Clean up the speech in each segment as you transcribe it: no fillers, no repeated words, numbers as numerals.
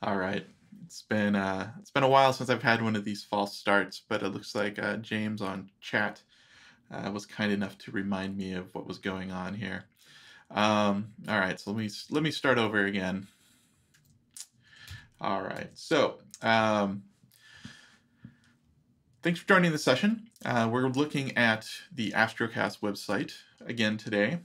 All right. It's been a while since I've had one of these false starts, but it looks like James on chat was kind enough to remind me of what was going on here. All right, so let me start over again. All right, so thanks for joining the session. We're looking at the Astrocast website again today.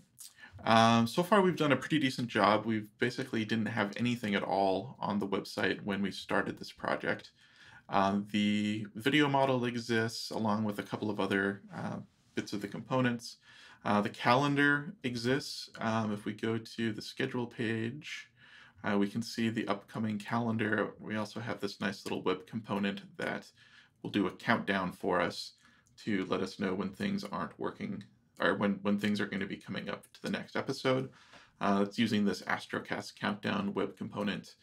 So far, we've done a pretty decent job. We basically didn't have anything at all on the website when we started this project. The video model exists along with a couple of other bits of the components. The calendar exists. If we go to the schedule page, we can see the upcoming calendar. We also have this nice little web component that will do a countdown for us to let us know when things aren't working or when things are going to be coming up to the next episode. It's using this Astrocast countdown web component.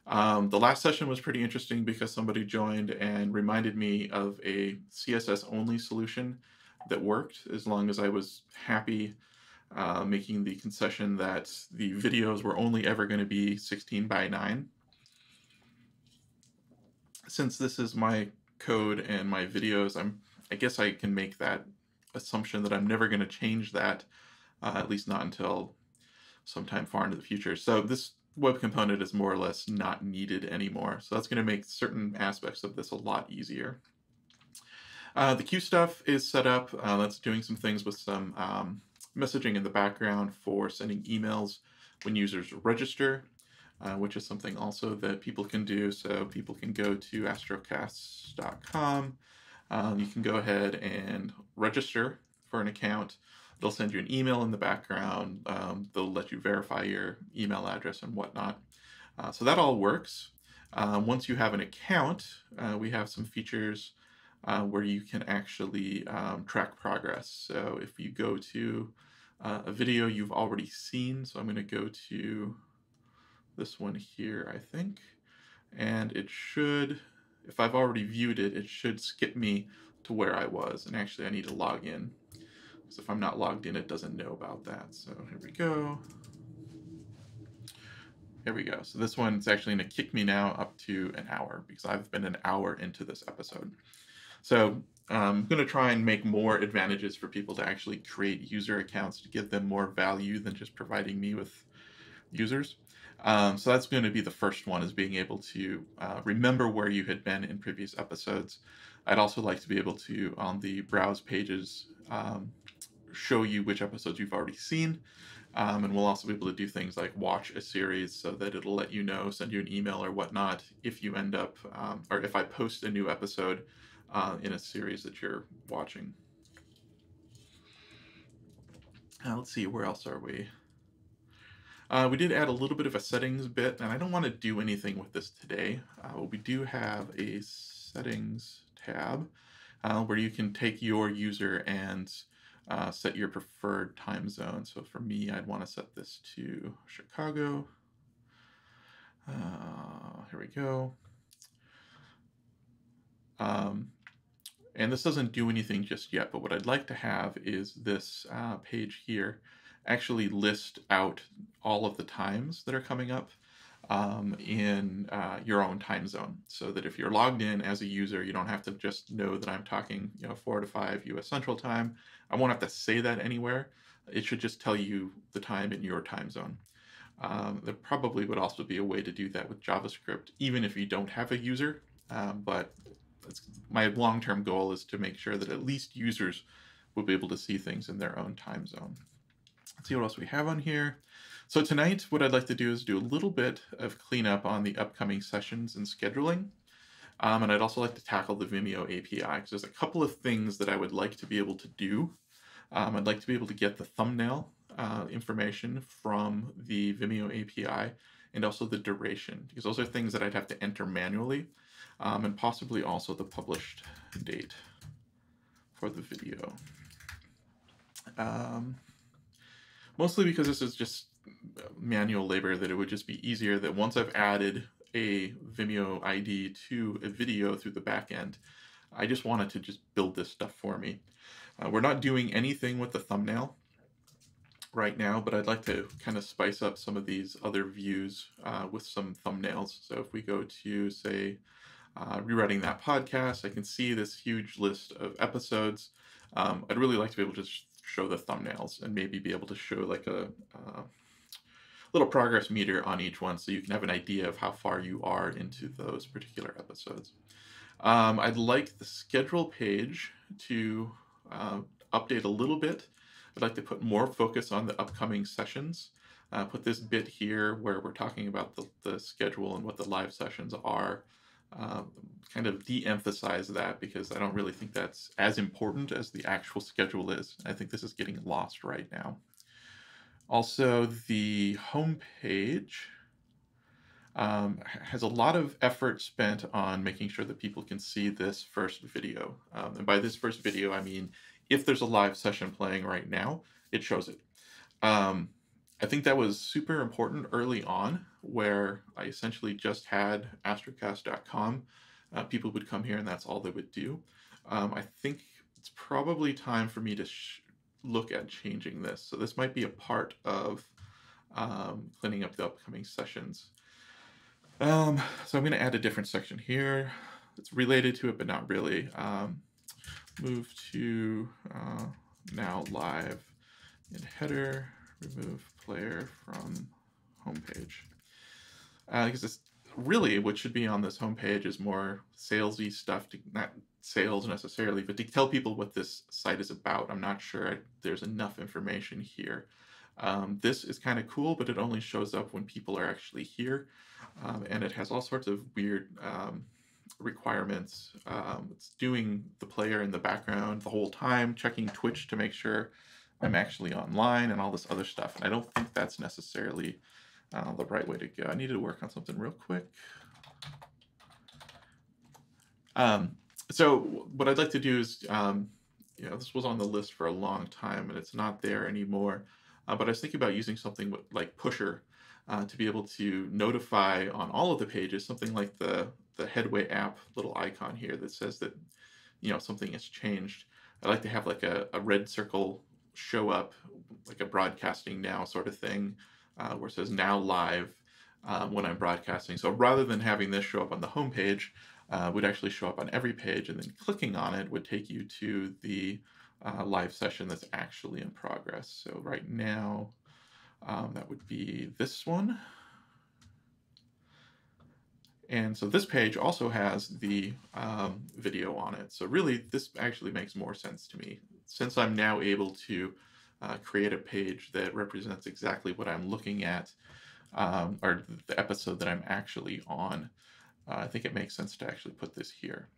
The last session was pretty interesting because somebody joined and reminded me of a CSS only solution that worked as long as I was happy making the concession that the videos were only ever going to be 16 by 9. Since this is my code and my videos, I guess I can make that assumption that I'm never going to change that, at least not until sometime far into the future. So this web component is more or less not needed anymore. So that's going to make certain aspects of this a lot easier. The queue stuff is set up. That's doing some things with some messaging in the background for sending emails when users register, which is something also that people can do. So people can go to astrocasts.com. You can go ahead and register for an account. They'll send you an email in the background. They'll let you verify your email address and whatnot. So that all works. Once you have an account, we have some features where you can actually track progress. So if you go to a video you've already seen, so I'm going to go to this one here, I think, and it should, if I've already viewed it, it should skip me to where I was. And actually I need to log in, because if I'm not logged in, it doesn't know about that. So here we go. Here we go. So this one's actually going to kick me now up to an hour because I've been an hour into this episode. So I'm going to try and make more advantages for people to actually create user accounts to give them more value than just providing me with users. So that's going to be the first one, is being able to remember where you had been in previous episodes. I'd also like to be able to, on the browse pages, show you which episodes you've already seen. And we'll also be able to do things like watch a series so that it'll let you know, send you an email or whatnot if you end up, or if I post a new episode in a series that you're watching. Let's see, where else are we? We did add a little bit of a settings bit, and I don't want to do anything with this today. We do have a settings tab where you can take your user and set your preferred time zone. So for me, I'd want to set this to Chicago. Here we go. And this doesn't do anything just yet, but what I'd like to have is this page here actually list out all of the times that are coming up in your own time zone, so that if you're logged in as a user, you don't have to just know that I'm talking 4 to 5 US Central Time. I won't have to say that anywhere. It should just tell you the time in your time zone. There probably would also be a way to do that with JavaScript, even if you don't have a user, but my long-term goal is to make sure that at least users will be able to see things in their own time zone. Let's see what else we have on here. So tonight, what I'd like to do is do a little bit of cleanup on the upcoming sessions and scheduling. And I'd also like to tackle the Vimeo API, because there's a couple of things that I would like to be able to do. I'd like to be able to get the thumbnail information from the Vimeo API, and also the duration, because those are things that I'd have to enter manually, and possibly also the published date for the video. Mostly because this is just manual labor, that it would just be easier that once I've added a Vimeo ID to a video through the backend, I just want it to just build this stuff for me. We're not doing anything with the thumbnail. right now, but I'd like to kind of spice up some of these other views with some thumbnails. So if we go to, say, rewriting that podcast, I can see this huge list of episodes. I'd really like to be able to show the thumbnails and maybe be able to show like a little progress meter on each one so you can have an idea of how far you are into those particular episodes. I'd like the schedule page to update a little bit. I'd like to put more focus on the upcoming sessions. Put this bit here where we're talking about the schedule and what the live sessions are. Kind of de-emphasize that because I don't really think that's as important as the actual schedule is. I think this is getting lost right now. Also, the home page has a lot of effort spent on making sure that people can see this first video. And by this first video, I mean, if there's a live session playing right now, it shows it. I think that was super important early on, where I essentially just had astrocast.com. People would come here and that's all they would do. I think it's probably time for me to look at changing this. So this might be a part of cleaning up the upcoming sessions. So I'm going to add a different section here. It's related to it, but not really. Move to now live in header, remove player from homepage. Because it's really what should be on this homepage is more salesy stuff, not sales necessarily, but to tell people what this site is about. I'm not sure there's enough information here. This is kind of cool, but it only shows up when people are actually here. And it has all sorts of weird requirements. It's doing the player in the background the whole time, checking Twitch to make sure I'm actually online and all this other stuff. And I don't think that's necessarily the right way to go. I needed to work on something real quick. So what I'd like to do is, this was on the list for a long time and it's not there anymore. But I was thinking about using something like Pusher to be able to notify on all of the pages, something like the Headway app little icon here that says that, something has changed. I like to have like a red circle show up, like a broadcasting now sort of thing, where it says now live when I'm broadcasting. So rather than having this show up on the home page, would actually show up on every page, and then clicking on it would take you to the live session that's actually in progress. So right now, that would be this one. And so this page also has the video on it. So really, this actually makes more sense to me. Since I'm now able to create a page that represents exactly what I'm looking at, or the episode that I'm actually on, I think it makes sense to actually put this here.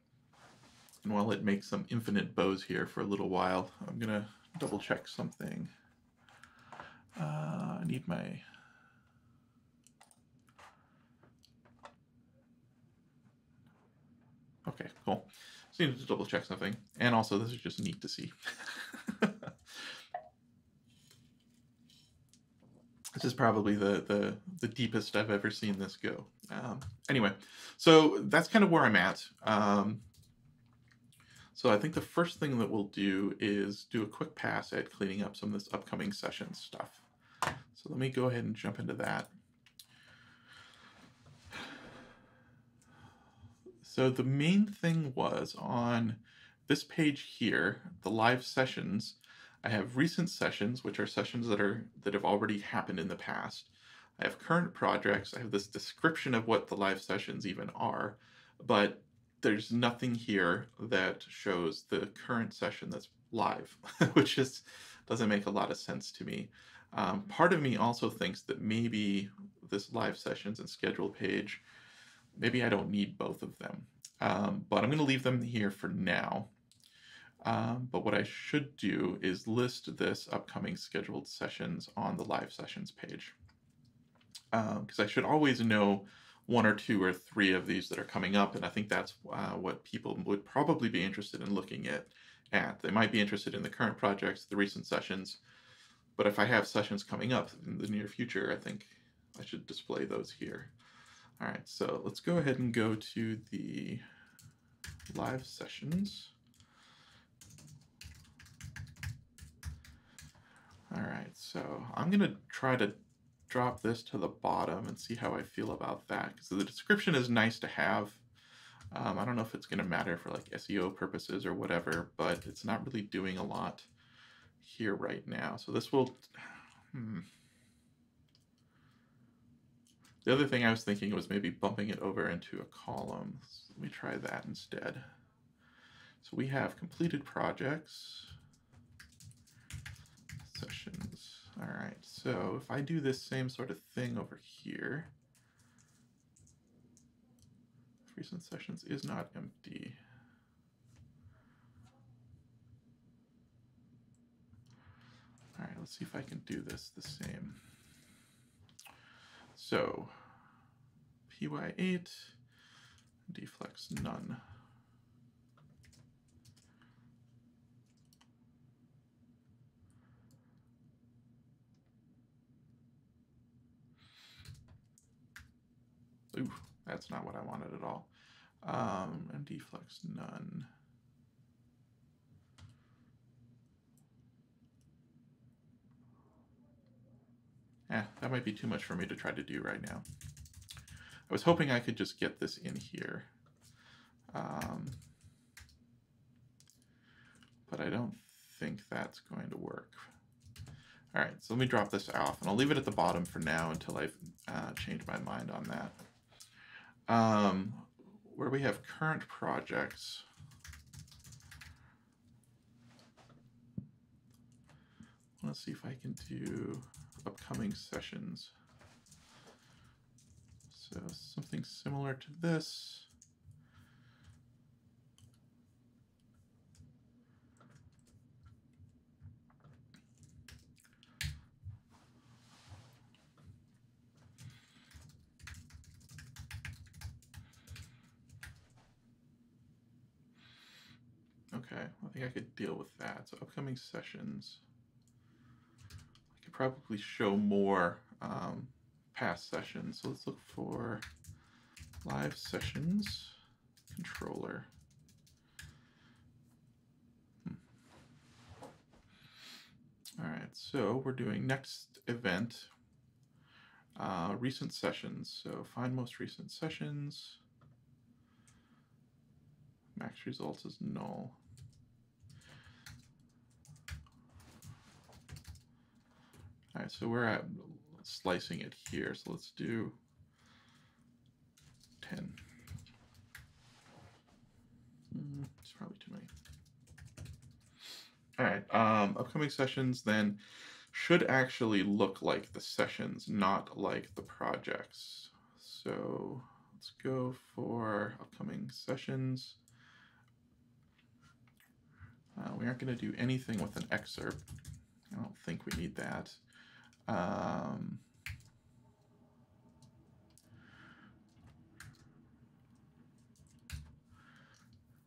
And while it makes some infinite bows here for a little while, I'm going to double check something. I need my... Okay, cool. Just needed to double check something. And also, this is just neat to see. This is probably the deepest I've ever seen this go. Anyway, so that's kind of where I'm at. So I think the first thing that we'll do is do a quick pass at cleaning up some of this upcoming session stuff. So let me go ahead and jump into that. So the main thing was on this page here, the live sessions. I have recent sessions, which are sessions that have already happened in the past. I have current projects. I have this description of what the live sessions even are, but there's nothing here that shows the current session that's live, which just doesn't make a lot of sense to me. Part of me also thinks that maybe this live sessions and schedule page, maybe I don't need both of them, but I'm going to leave them here for now. But what I should do is list this upcoming scheduled sessions on the live sessions page. Because I should always know 1 or 2 or 3 of these that are coming up, and I think that's what people would probably be interested in looking at. They might be interested in the current projects, the recent sessions, but if I have sessions coming up in the near future, I think I should display those here. All right, so let's go ahead and go to the live sessions. All right, so I'm gonna try to drop this to the bottom and see how I feel about that, because the description is nice to have. I don't know if it's gonna matter for like SEO purposes or whatever, but it's not really doing a lot here right now. So this will, The other thing I was thinking was maybe bumping it over into a column. So let me try that instead. So we have completed projects, sessions. All right, so if I do this same sort of thing over here, recent sessions is not empty. All right, let's see if I can do this the same. So PY8, deflex none. Ooh, that's not what I wanted at all. And deflex none. That might be too much for me to try to do right now. I was hoping I could just get this in here. But I don't think that's going to work. All right, so let me drop this off, and I'll leave it at the bottom for now until I've changed my mind on that. Where we have current projects, let's see if I can do upcoming sessions. So something similar to this. Okay, I think I could deal with that. So upcoming sessions. I could probably show more past sessions. So let's look for live sessions controller. All right, so we're doing next event, recent sessions. So find most recent sessions. Max results is null. All right, so we're at slicing it here. So let's do 10. It's probably too many. All right, upcoming sessions then should actually look like the sessions, not like the projects. So let's go for upcoming sessions. We aren't going to do anything with an excerpt. I don't think we need that.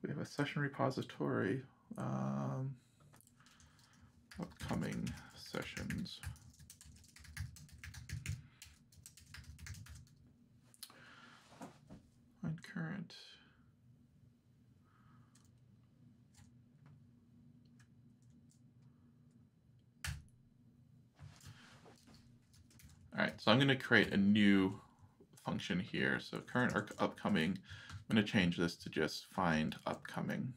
We have a session repository, upcoming sessions. Find current. All right, so I'm going to create a new function here. So current or upcoming, I'm going to change this to just find upcoming.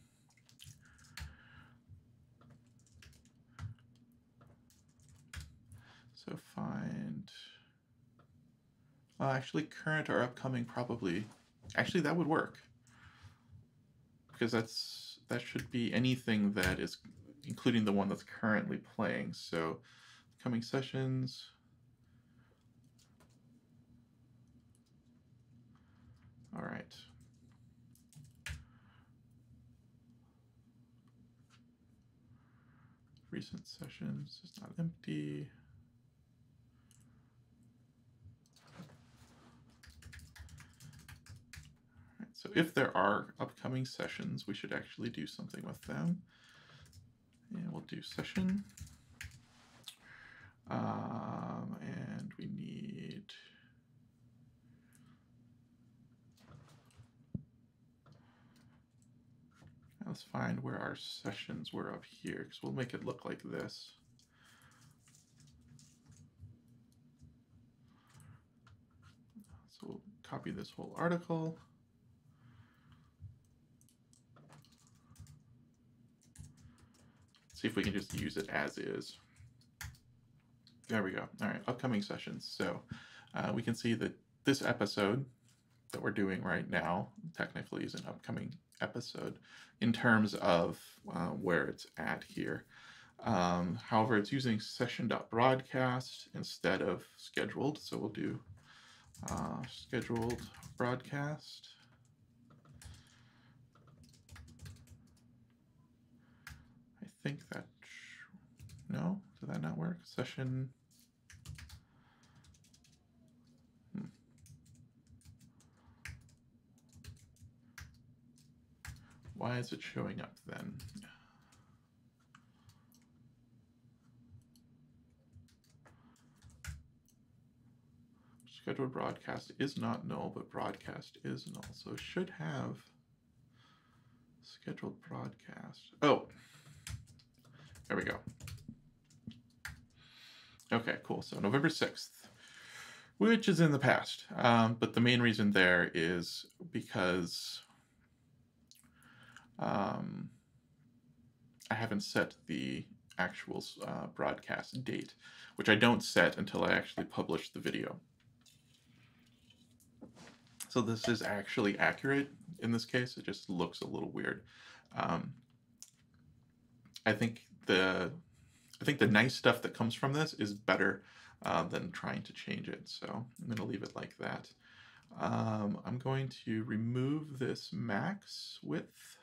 So find, actually current or upcoming probably, actually that would work. Because that should be anything that is, including the one that's currently playing. So upcoming sessions. All right. Recent sessions is not empty. All right, so if there are upcoming sessions, we should actually do something with them. And we'll do session. And we need let's find where our sessions were up here, because we'll make it look like this. copy this whole article. See if we can just use it as is. There we go. All right, upcoming sessions. So we can see that this episode that we're doing right now technically is an upcoming episode in terms of where it's at here. However, it's using session.broadcast instead of scheduled. So we'll do scheduled broadcast. I think that, no, did that not work? Session. Why is it showing up then? Scheduled broadcast is not null, but broadcast is null. So it should have scheduled broadcast. Oh, there we go. Okay, cool. So November 6th, which is in the past. But the main reason there is because I haven't set the actual broadcast date, which I don't set until I actually publish the video. So this is actually accurate in this case. It just looks a little weird. I think the nice stuff that comes from this is better than trying to change it. So I'm going to leave it like that. I'm going to remove this max width.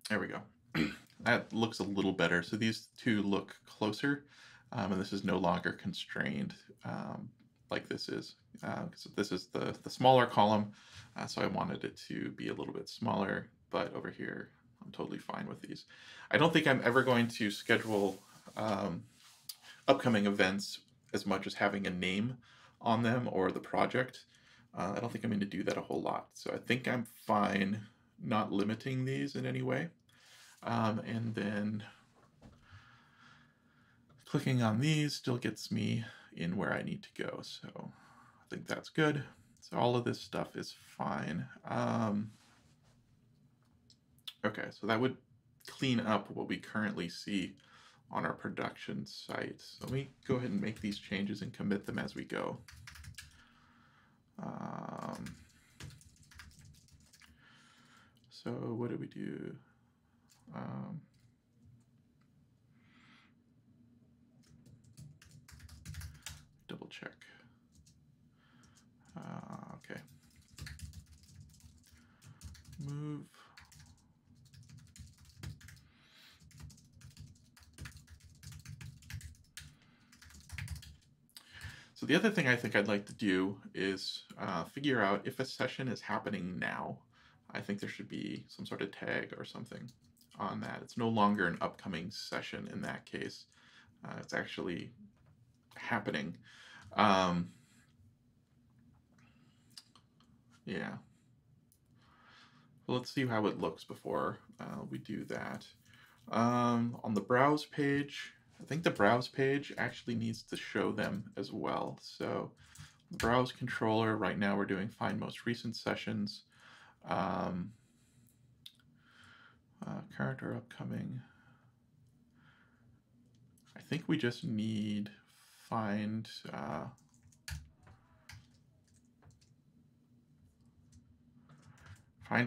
There we go. That looks a little better. So these two look closer, and this is no longer constrained like this is. So this is the smaller column, so I wanted it to be a little bit smaller, but over here I'm totally fine with these. I don't think I'm ever going to schedule upcoming events as much as having a name on them or the project. I don't think I'm going to do that a whole lot. So I think I'm fine not limiting these in any way. And then clicking on these still gets me in where I need to go. So I think that's good. So all of this stuff is fine. Okay, so that would clean up what we currently see on our production site. So let me go ahead and make these changes and commit them as we go. So what do we do? Double check. Okay. Move. So the other thing I think I'd like to do is figure out if a session is happening now. I think there should be some sort of tag or something on that. It's no longer an upcoming session in that case. It's actually happening. Yeah. Well, let's see how it looks before we do that. On the browse page, I think the browse page actually needs to show them as well. So the browse controller, right now we're doing find most recent sessions. Current or upcoming. I think we just need find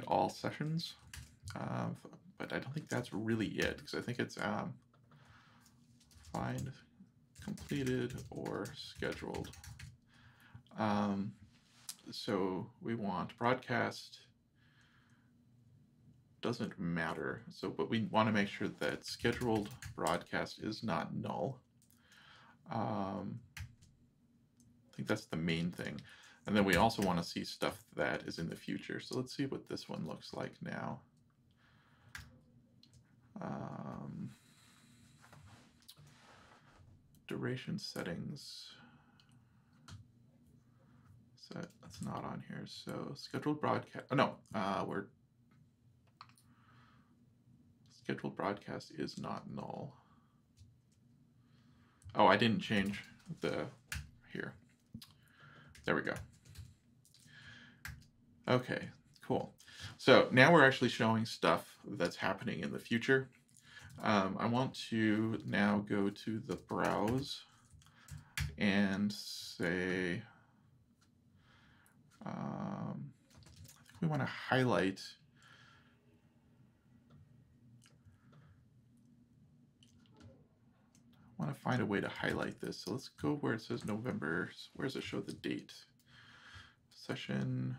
all sessions, but I don't think that's really it, because I think it's find completed or scheduled. So we want broadcast, doesn't matter. So, but we want to make sure that scheduled broadcast is not null. I think that's the main thing. And then we also want to see stuff that is in the future. So let's see what this one looks like now. Duration settings. So that's not on here. So scheduled broadcast. Oh no, we're scheduled broadcast is not null. Oh, I didn't change the here. There we go. Okay, cool. So now we're actually showing stuff that's happening in the future. I want to now go to the browse and say, I think we want to highlight. I want to find a way to highlight this. So let's go where it says November. Where does it show the date? Session.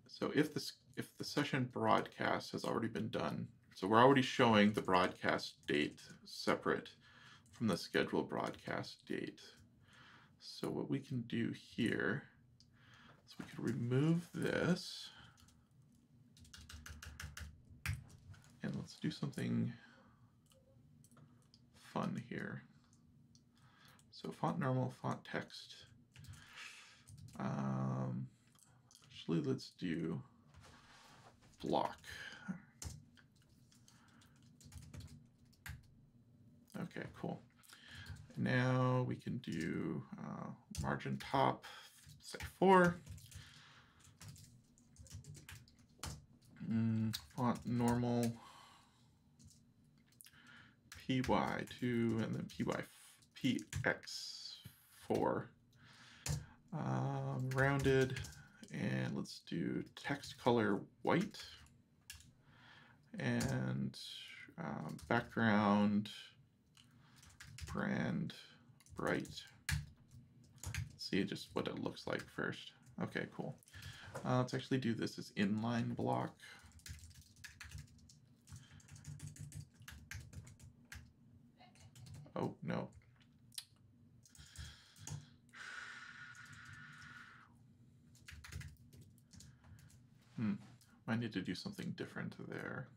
So if the session broadcast has already been done, so we're already showing the broadcast date separate from the scheduled broadcast date. So what we can do here is we can remove this, and let's do something fun here. So font normal, font text. Actually, let's do block. Okay, cool. Now we can do margin top, say 4. Font normal, PY2, and then PX4. Rounded, and let's do text color white, and background brand bright. Let's see just what it looks like first. Okay, cool. Let's actually do this as inline block. Oh, no. Might need to do something different there.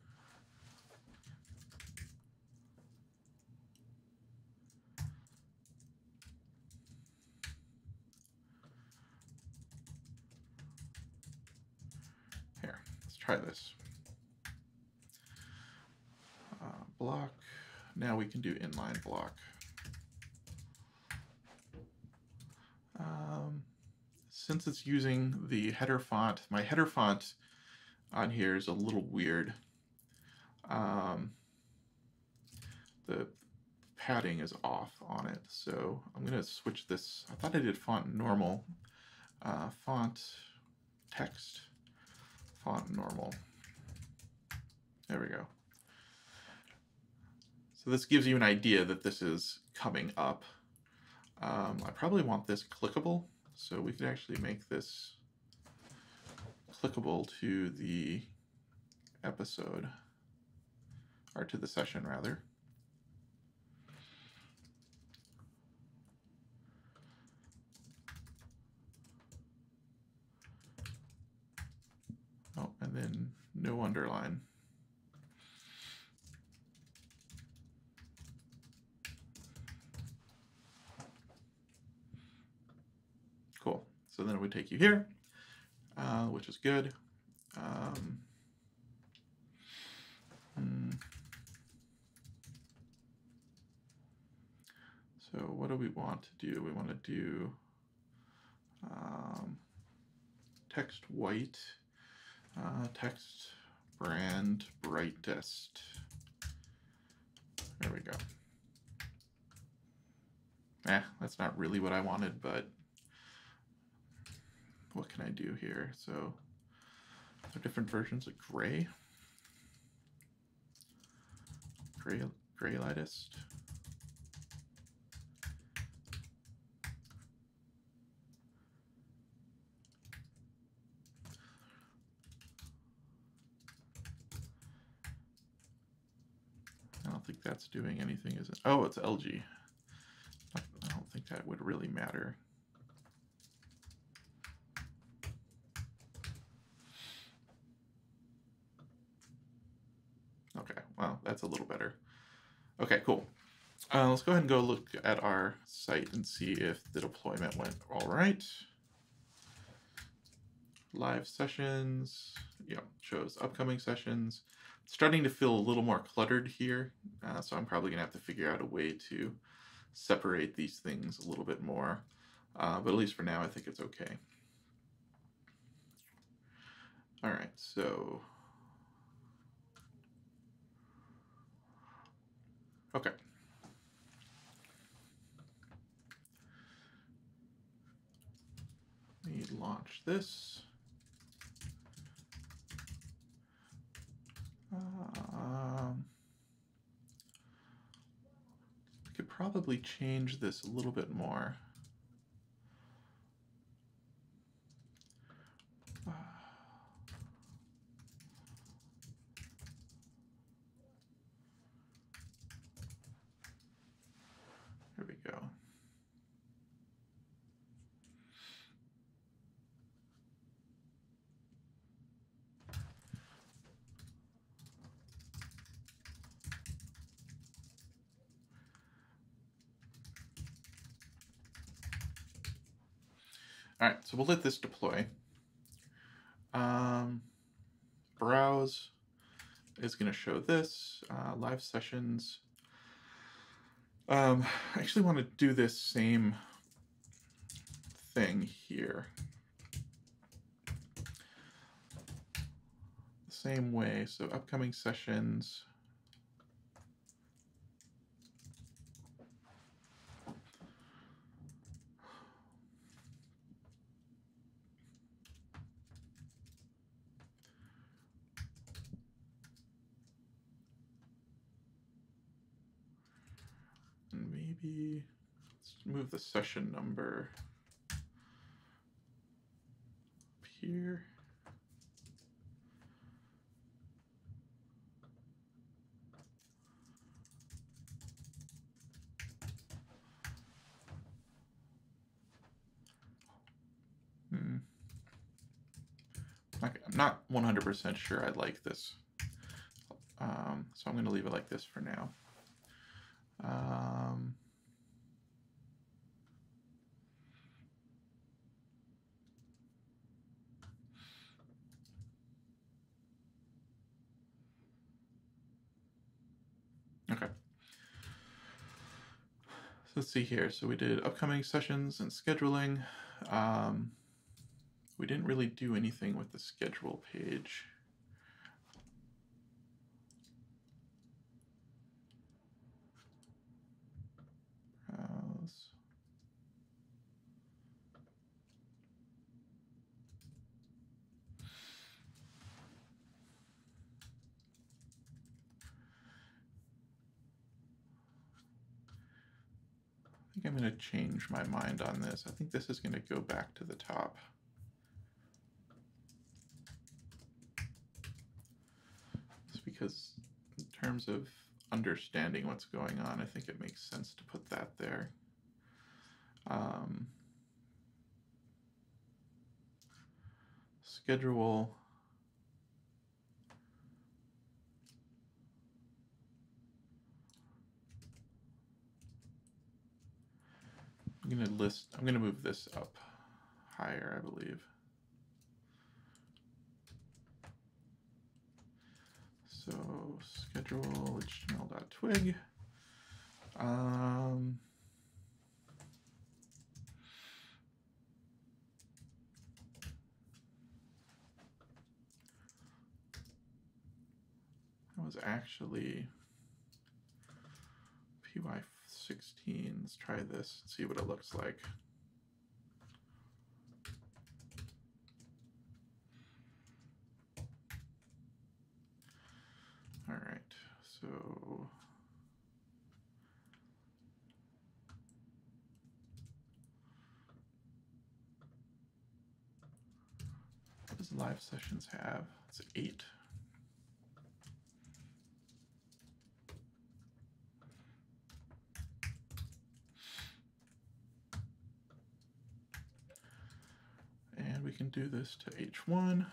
Here, let's try this. Block. Now we can do inline block. Since it's using the header font, my header font on here is a little weird. The padding is off on it, so I'm going to switch this. I thought I did font normal, font text, font normal. There we go. So this gives you an idea that this is coming up. I probably want this clickable, so we could actually make this clickable to the episode, or to the session rather. Oh, and then no underline. Cool. So then it would take you here, which is good. So what do we want to do? We want to do text white, text brand brightest. There we go. That's not really what I wanted, but what can I do here? So there are different versions of gray. Gray lightest. I don't think that's doing anything, is it? Oh, it's LG. I don't think that would really matter. Okay, well, that's a little better. Okay, cool. Let's go ahead and go look at our site and see if the deployment went all right. Live sessions, yeah, shows upcoming sessions. starting to feel a little more cluttered here, so I'm probably gonna have to figure out a way to separate these things a little bit more, but at least for now I think it's okay. All right, so okay. Let me launch this. I could probably change this a little bit more. There we go. All right, so we'll let this deploy. Browse is going to show this, live sessions. I actually want to do this same thing here. The same way, so upcoming sessions. And maybe let's move the session number up here. I'm not 100% sure I like this, so I'm going to leave it like this for now. Okay. So let's see here. So we did upcoming sessions and scheduling. We didn't really do anything with the schedule page. Browse. I think I'm going to change my mind on this. I think this is going to go back to the top. Just because in terms of understanding what's going on, I think it makes sense to put that there. Schedule. I'm going to move this up higher, I believe. So schedule html.twig. That was actually py16. Let's try this and see what it looks like. All right, so what does live sessions have? It's 8. And we can do this to H1,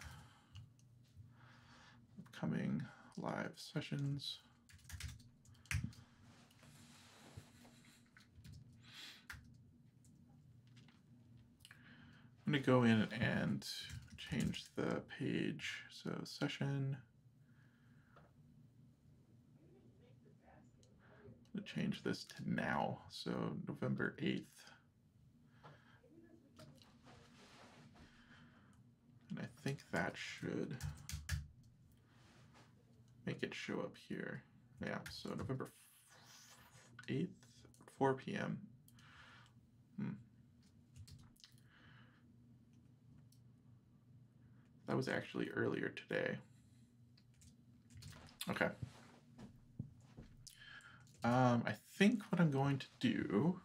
upcoming live sessions. I'm going to go in and change the page. So session to change this to now, so November 8th. And I think that should make it show up here. Yeah, so November 8th, 4 p.m. That was actually earlier today. Okay. I think what I'm going to do,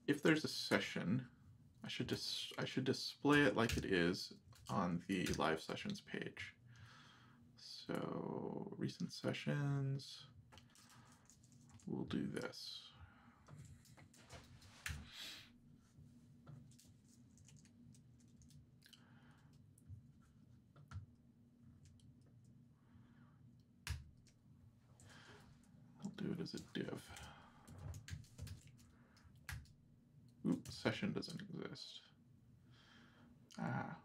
if there's a session, I should display it like it is on the live sessions page. So recent sessions, we'll do this. I'll do it as a div. Oops, session doesn't exist. Ah.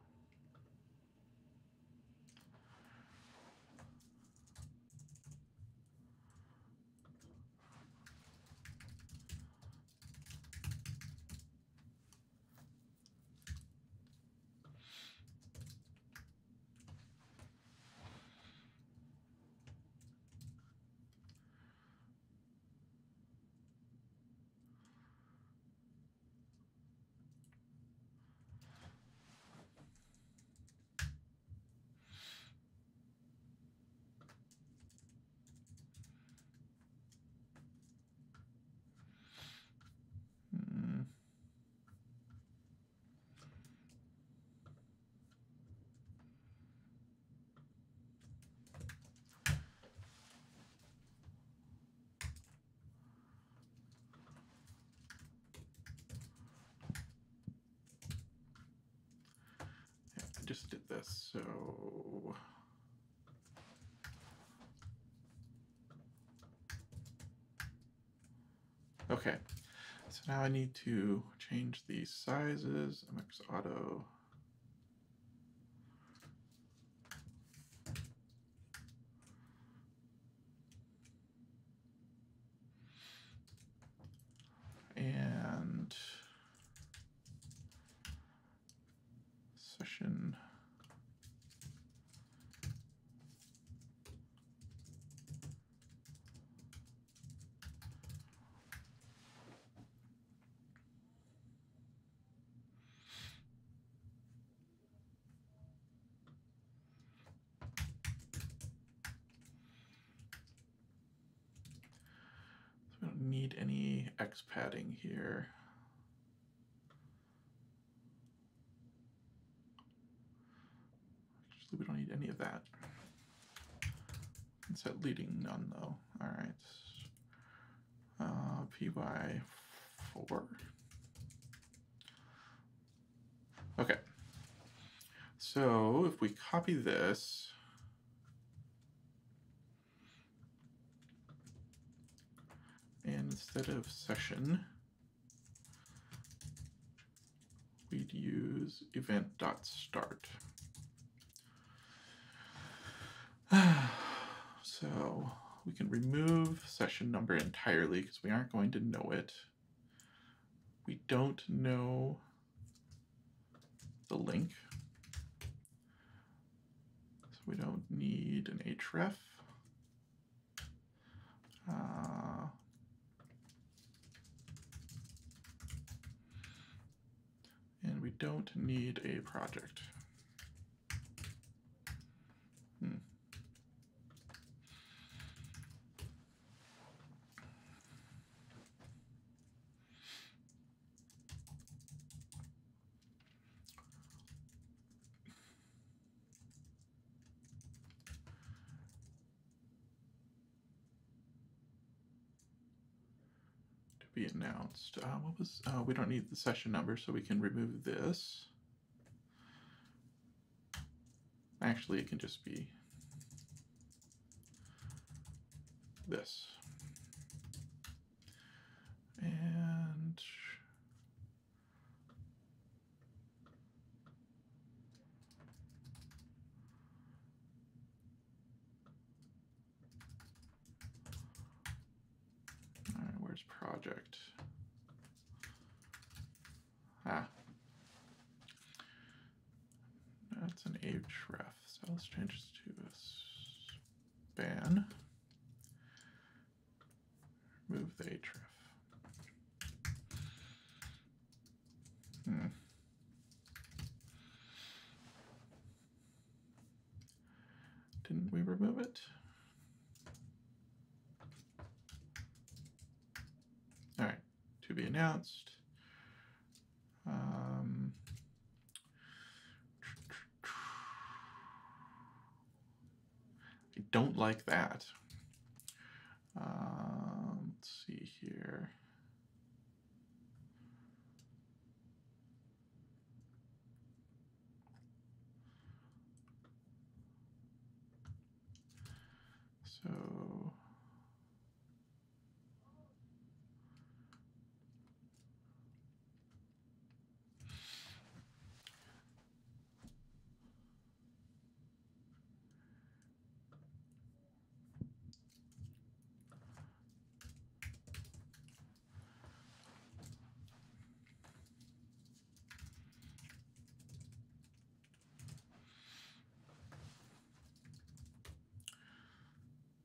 I just did this, so okay. So now I need to change the sizes, MX Auto. And session we don't need any X padding here. Actually, we don't need any of that. It's at leading none though. All right. PY4. Okay. So if we copy this, and instead of session, we'd use event.start. So we can remove session number entirely because we aren't going to know it. We don't know the link, so we don't need an href. And we don't need a project. Be announced. What was? We don't need the session number, so we can remove this. Actually, it can just be this. And object. That's an href, so let's change this to a span. Remove the href. Didn't we remove it? All right, to be announced. I don't like that. Let's see here. So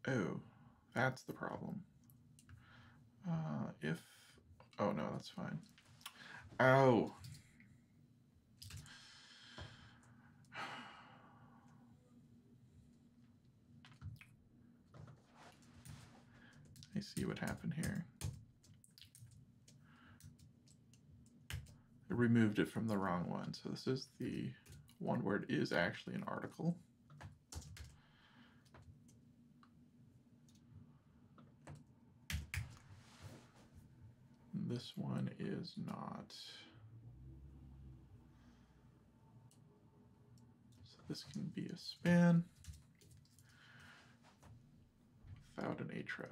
oh, that's the problem. Oh no, that's fine. Ow. I see what happened here. I removed it from the wrong one. So this is the one where it is actually an article. This one is not. So this can be a span without an href.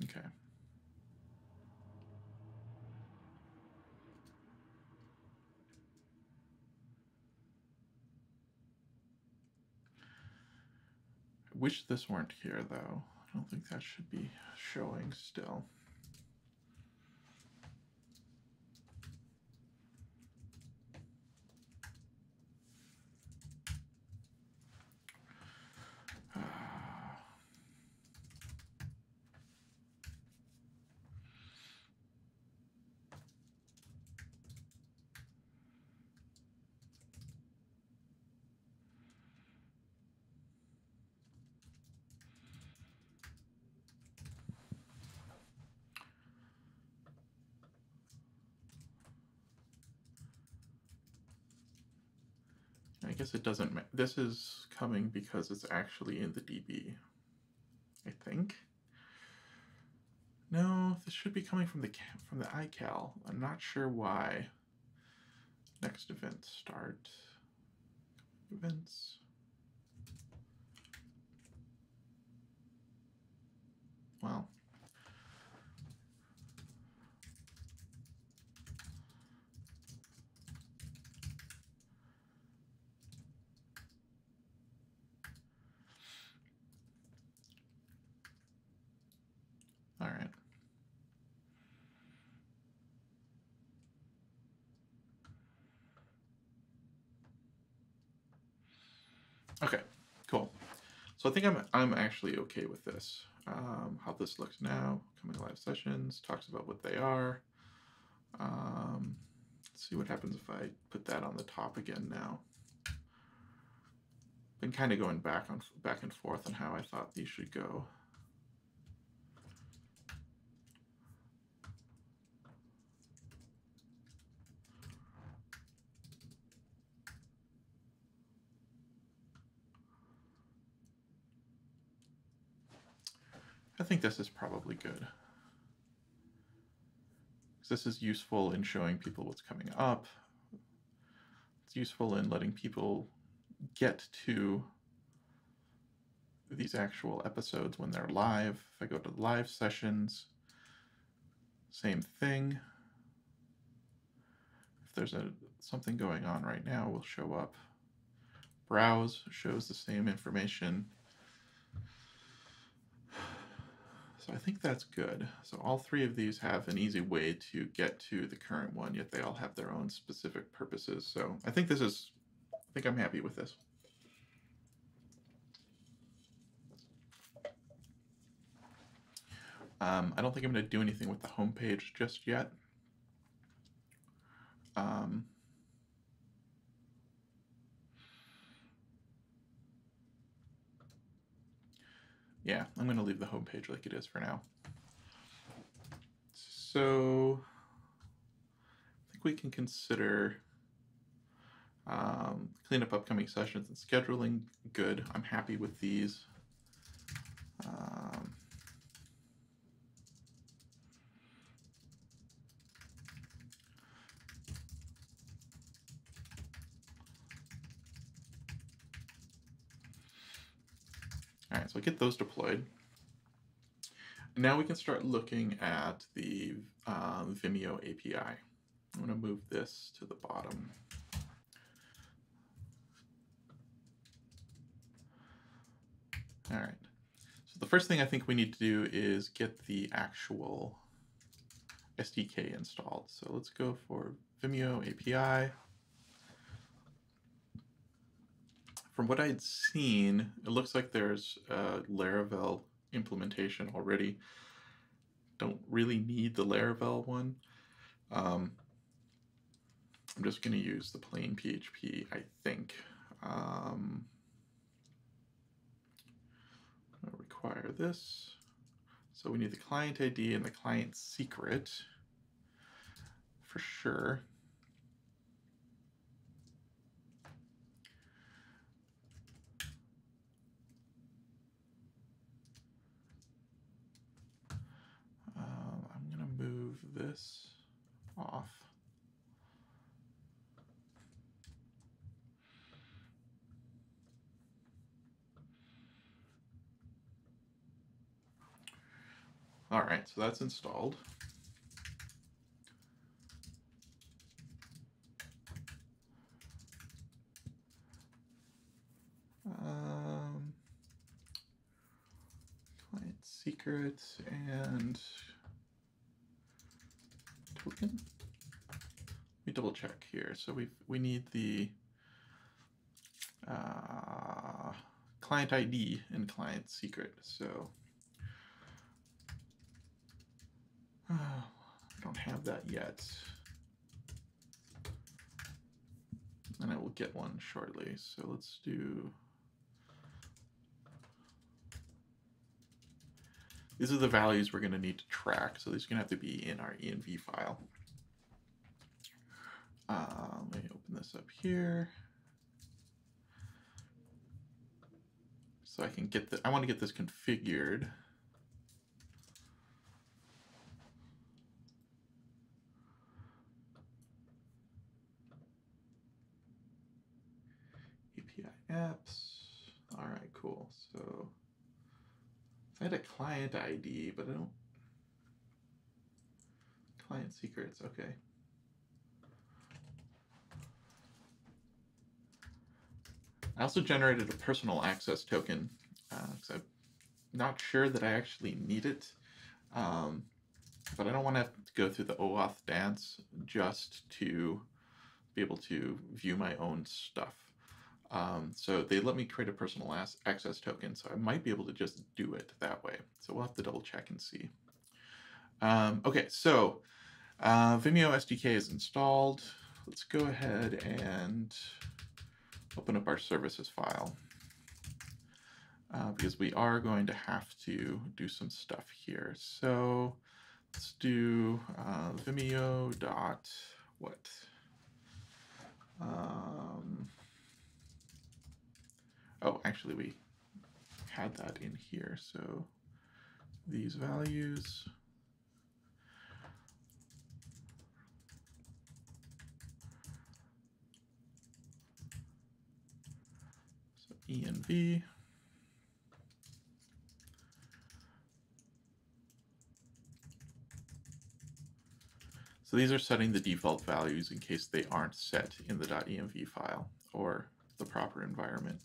Okay. I wish this weren't here though. I don't think that should be showing still. I guess it doesn't. This is coming because it's actually in the DB, I think. No, this should be coming from the iCal. I'm not sure why. Next event start. Events. Well. All right. Okay, cool. So I think I'm actually okay with this. How this looks now, coming live sessions, talks about what they are. Let's see what happens if I put that on the top again now. Been kind of going back and forth on how I thought these should go. I think this is probably good. This is useful in showing people what's coming up. It's useful in letting people get to these actual episodes when they're live. If I go to live sessions, same thing. If there's something going on right now, will show up. Browse shows the same information. So I think that's good. So all three of these have an easy way to get to the current one, yet they all have their own specific purposes. So I think I'm happy with this. I don't think I'm going to do anything with the home page just yet. Yeah, I'm going to leave the home page like it is for now. So I think we can consider clean up upcoming sessions and scheduling. Good. I'm happy with these. All right, so I get those deployed. Now we can start looking at the Vimeo API. I'm going to move this to the bottom. All right. So the first thing I think we need to do is get the actual SDK installed. So let's go for Vimeo API. From what I'd seen, it looks like there's a Laravel implementation already. Don't really need the Laravel one. I'm just going to use the plain PHP, I think. I'll require this. So we need the client ID and the client secret for sure. I'm going to move this off. All right, so that's installed. Client secret and token. Let me double check here. So we need the client ID and client secret. So I don't have that yet, and I will get one shortly. So let's do. These are the values we're going to need to track. So these are going to have to be in our env file. Let me open this up here. So I can get I want to get this configured. API apps. All right, cool. So I had a client ID, but I don't. Client secrets, okay. I also generated a personal access token because I'm not sure that I actually need it, but I don't want to have to go through the OAuth dance just to be able to view my own stuff. So they let me create a personal access token, so I might be able to just do it that way. So we'll have to double check and see. Okay, so Vimeo SDK is installed. Let's go ahead and open up our services file because we are going to have to do some stuff here. So let's do Vimeo dot what? Oh, actually we had that in here. So these values. So env. So these are setting the default values in case they aren't set in the .env file or the proper environment.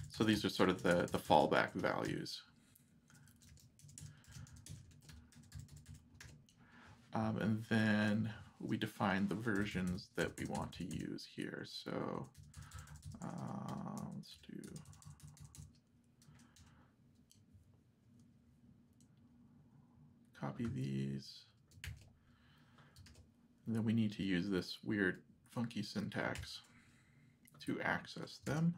So these are sort of the fallback values. And then we define the versions that we want to use here. So let's do copy these. And then we need to use this weird funky syntax to access them.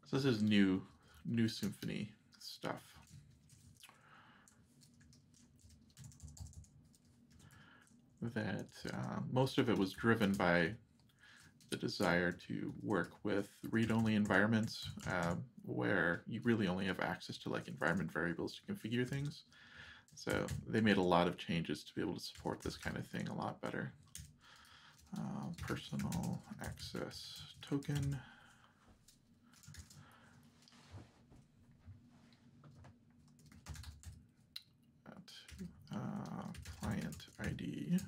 So this is new Symfony stuff. That most of it was driven by the desire to work with read-only environments where you really only have access to like environment variables to configure things. So they made a lot of changes to be able to support this kind of thing a lot better. Personal access token. Client ID.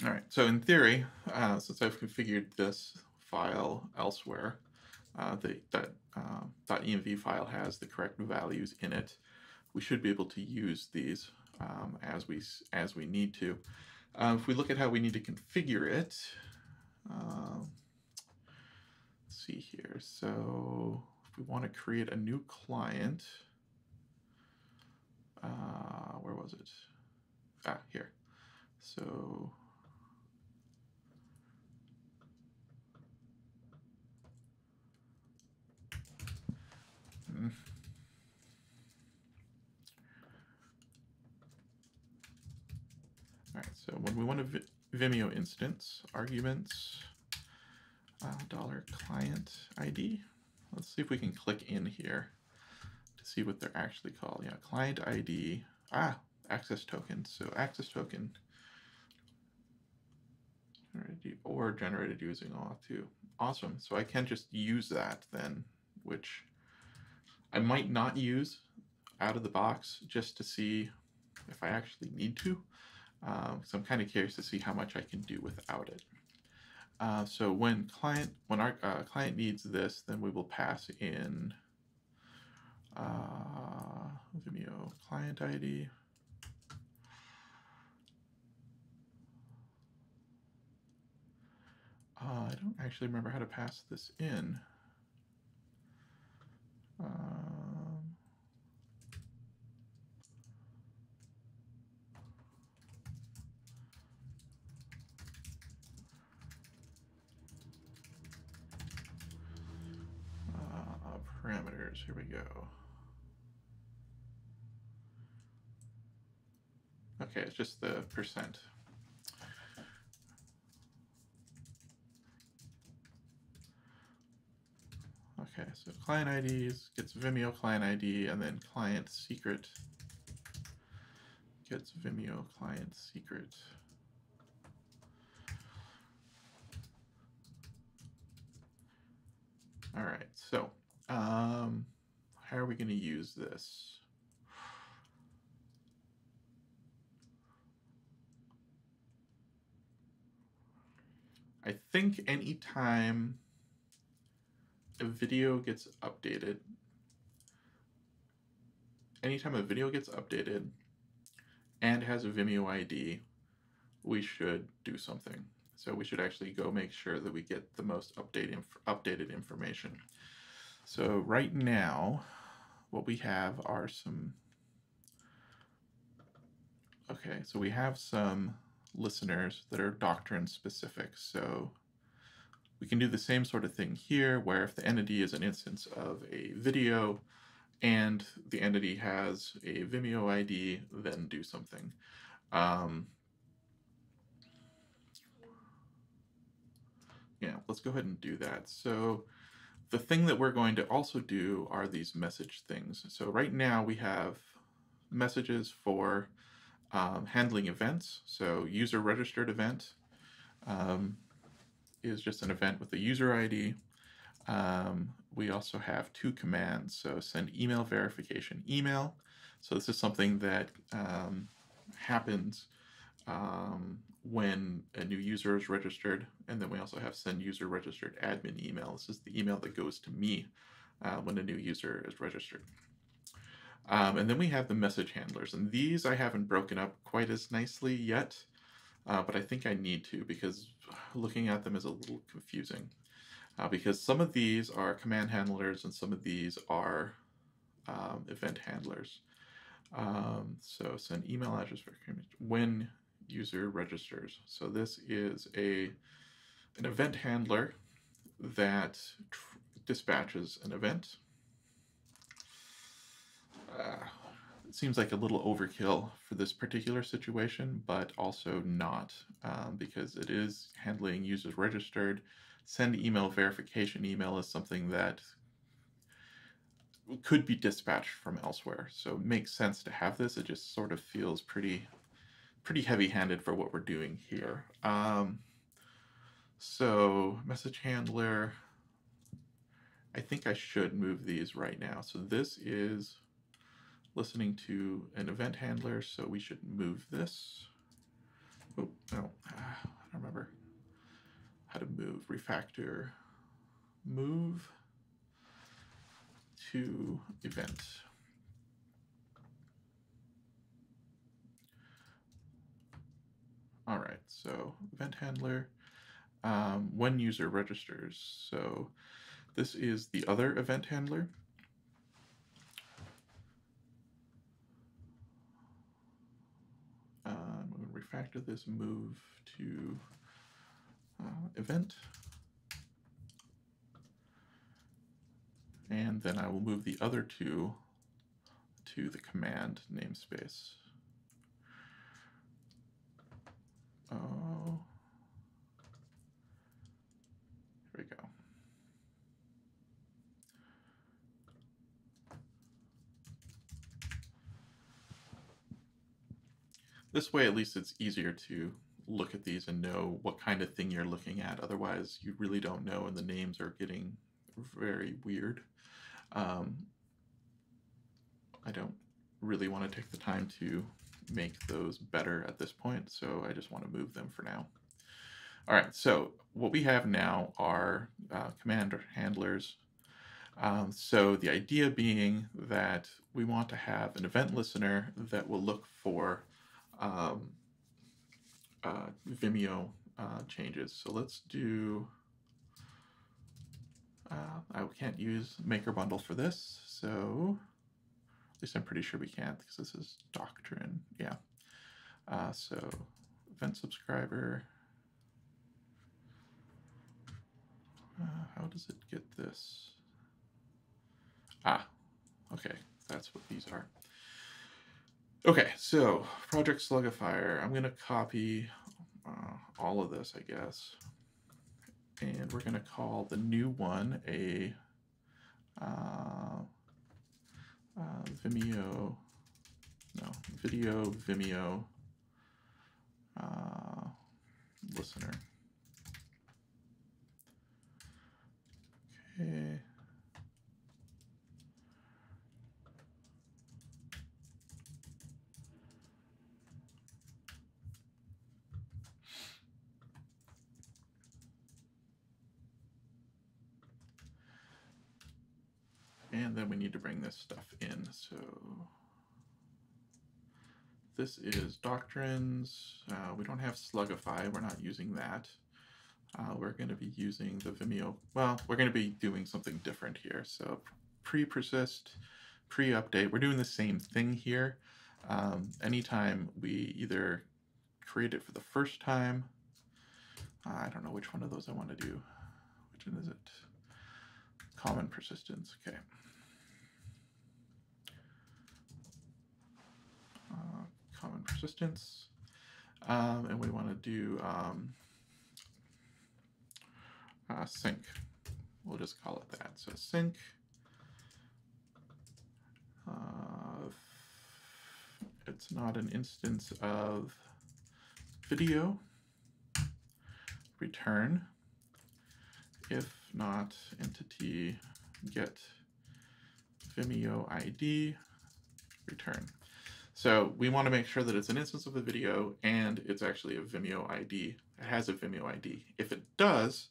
All right, so in theory, since I've configured this file elsewhere, that .env file has the correct values in it, we should be able to use these as we need to. If we look at how we need to configure it, let's see here. So if we want to create a new client, where was it? Here. So all right, so when we want a Vimeo instance, arguments, $client ID. Let's see if we can click in here to see what they're actually called. Yeah, client ID, access token. So access token generated using auth2. Awesome, so I can just use that then, which I might not use out of the box just to see if I actually need to. So I'm kind of curious to see how much I can do without it. So when our client needs this, then we will pass in Vimeo client ID. I don't actually remember how to pass this in. Parameters, here we go. Okay, it's just the percent. Okay, so client IDs gets Vimeo client ID, and then client secret gets Vimeo client secret. All right, so how are we going to use this? I think anytime a video gets updated, and has a Vimeo ID, we should do something. So we should actually go make sure that we get the most updated information. So right now, what we have are some, okay, so we have some listeners that are doctrine specific. So we can do the same sort of thing here, where if the entity is an instance of a video and the entity has a Vimeo ID, then do something. Yeah, let's go ahead and do that. So the thing that we're going to also do are these message things. So right now we have messages for handling events. So user registered event is just an event with a user ID. We also have two commands. So send email verification email. So this is something that happens when a new user is registered. And then we also have send user registered admin email. This is the email that goes to me when a new user is registered. And then we have the message handlers, and these I haven't broken up quite as nicely yet, but I think I need to, because looking at them is a little confusing. Because some of these are command handlers and some of these are event handlers. So send email address when user registers. So this is an event handler that dispatches an event. It seems like a little overkill for this particular situation, but also not, because it is handling users registered. Send email verification email is something that could be dispatched from elsewhere, so it makes sense to have this. It just sort of feels pretty heavy-handed for what we're doing here. So message handler, I think I should move these right now. So this is listening to an event handler, so we should move this. Oh, no, I don't remember how to move. Refactor, move to event. All right, so event handler, when user registers. So this is the other event handler. I'm going to refactor this, move to event. And then I will move the other two to the command namespace. Oh, here we go. This way, at least it's easier to look at these and know what kind of thing you're looking at. Otherwise, you really don't know, and the names are getting very weird. I don't really want to take the time to make those better at this point, so I just want to move them for now. All right, so what we have now are command handlers. So the idea being that we want to have an event listener that will look for Vimeo changes. So let's do, I can't use maker bundle for this, so at least I'm pretty sure we can't, because this is doctrine. Yeah. So event subscriber. How does it get this? Okay, that's what these are. Okay, so project Slugifier. I'm going to copy all of this, I guess. And we're going to call the new one a Vimeo, no, video Vimeo listener. Okay. And then we need to bring this stuff in. So this is doctrines. We don't have Slugify. We're not using that. We're going to be using the Vimeo. Well, we're going to be doing something different here. So pre-persist, pre-update. We're doing the same thing here. Anytime we either create it for the first time, I don't know which one of those I want to do. Which one is it? Common persistence. Okay. Common persistence. And we want to do sync. We'll just call it that. So sync it's not an instance of video, return if not entity get Vimeo ID, return. So we want to make sure that it's an instance of a video and it's actually a Vimeo ID. It has a Vimeo ID. If it does,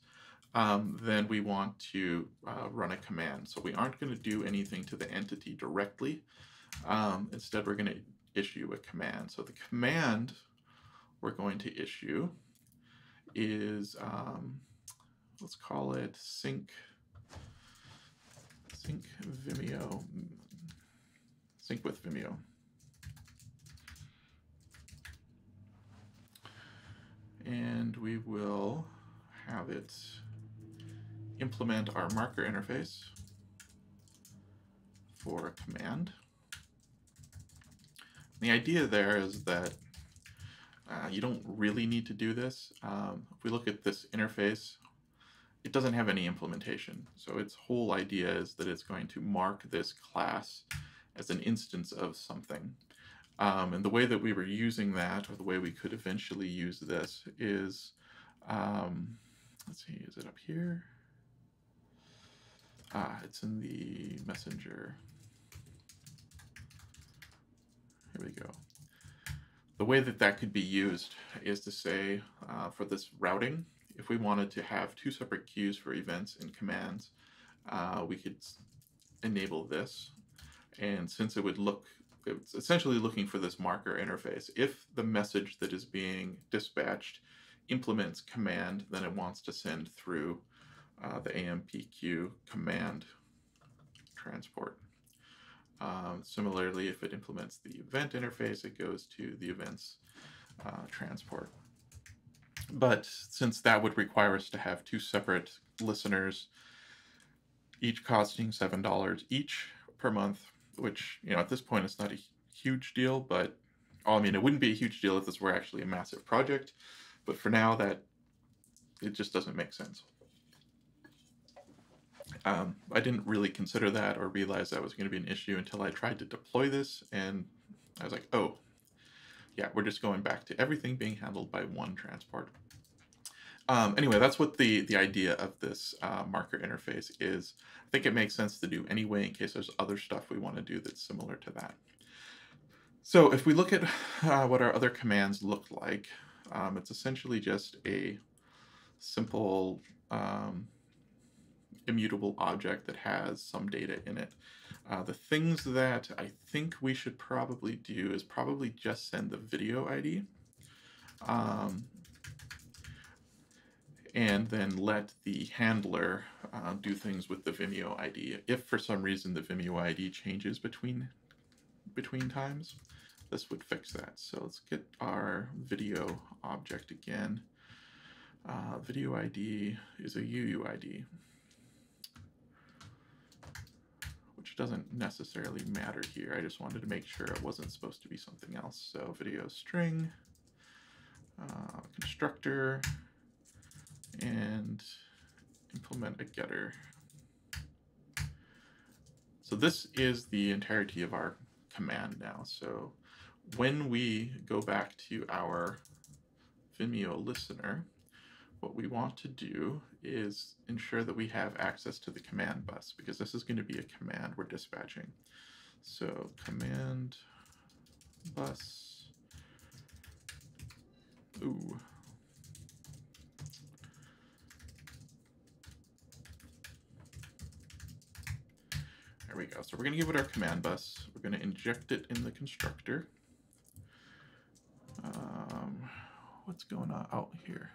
then we want to run a command. So we aren't going to do anything to the entity directly. Instead, we're going to issue a command. So the command we're going to issue is, let's call it sync Vimeo, sync with Vimeo. And we will have it implement our marker interface for a command. The idea there is that you don't really need to do this. If we look at this interface, it doesn't have any implementation. So its whole idea is that it's going to mark this class as an instance of something. And the way that we were using that, or the way we could eventually use this is, let's see, is it up here? It's in the messenger. Here we go. The way that that could be used is to say, for this routing, if we wanted to have two separate queues for events and commands, we could enable this. And since it would look, it's essentially looking for this marker interface. If the message that is being dispatched implements command, then it wants to send through the AMPQ command transport. Similarly, if it implements the event interface, it goes to the events transport. But since that would require us to have two separate listeners, each costing $7 each per month, which, you know, at this point it's not a huge deal, but I mean, it wouldn't be a huge deal if this were actually a massive project, but for now that it just doesn't make sense. I didn't really consider that or realize that was going to be an issue until I tried to deploy this, and I was like, oh, yeah, we're just going back to everything being handled by one transport. Anyway, that's what the idea of this marker interface is. I think it makes sense to do anyway in case there's other stuff we want to do that's similar to that. So if we look at what our other commands look like, it's essentially just a simple immutable object that has some data in it. The things that I think we should probably do is probably just send the video ID. And then let the handler do things with the Vimeo ID. If for some reason the Vimeo ID changes between times, this would fix that. So let's get our video object again. Video ID is a UUID, which doesn't necessarily matter here. I just wanted to make sure it wasn't supposed to be something else. So video string, constructor, and implement a getter. So this is the entirety of our command now. So when we go back to our Vimeo listener, what we want to do is ensure that we have access to the command bus, because this is going to be a command we're dispatching. So command bus, ooh. There we go. So we're going to give it our command bus. We're going to inject it in the constructor. What's going on out here?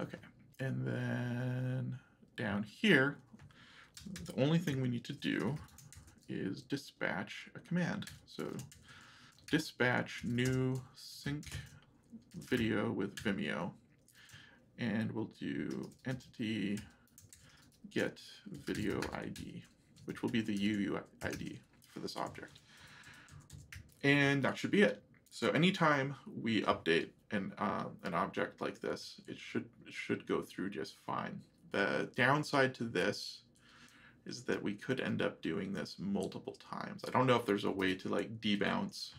Okay. And then down here, the only thing we need to do is dispatch a command. So dispatch new sync video with Vimeo, and we'll do entity get video ID, which will be the UUID for this object. And that should be it. So anytime we update an object like this, it should go through just fine. The downside to this is that we could end up doing this multiple times. I don't know if there's a way to like debounce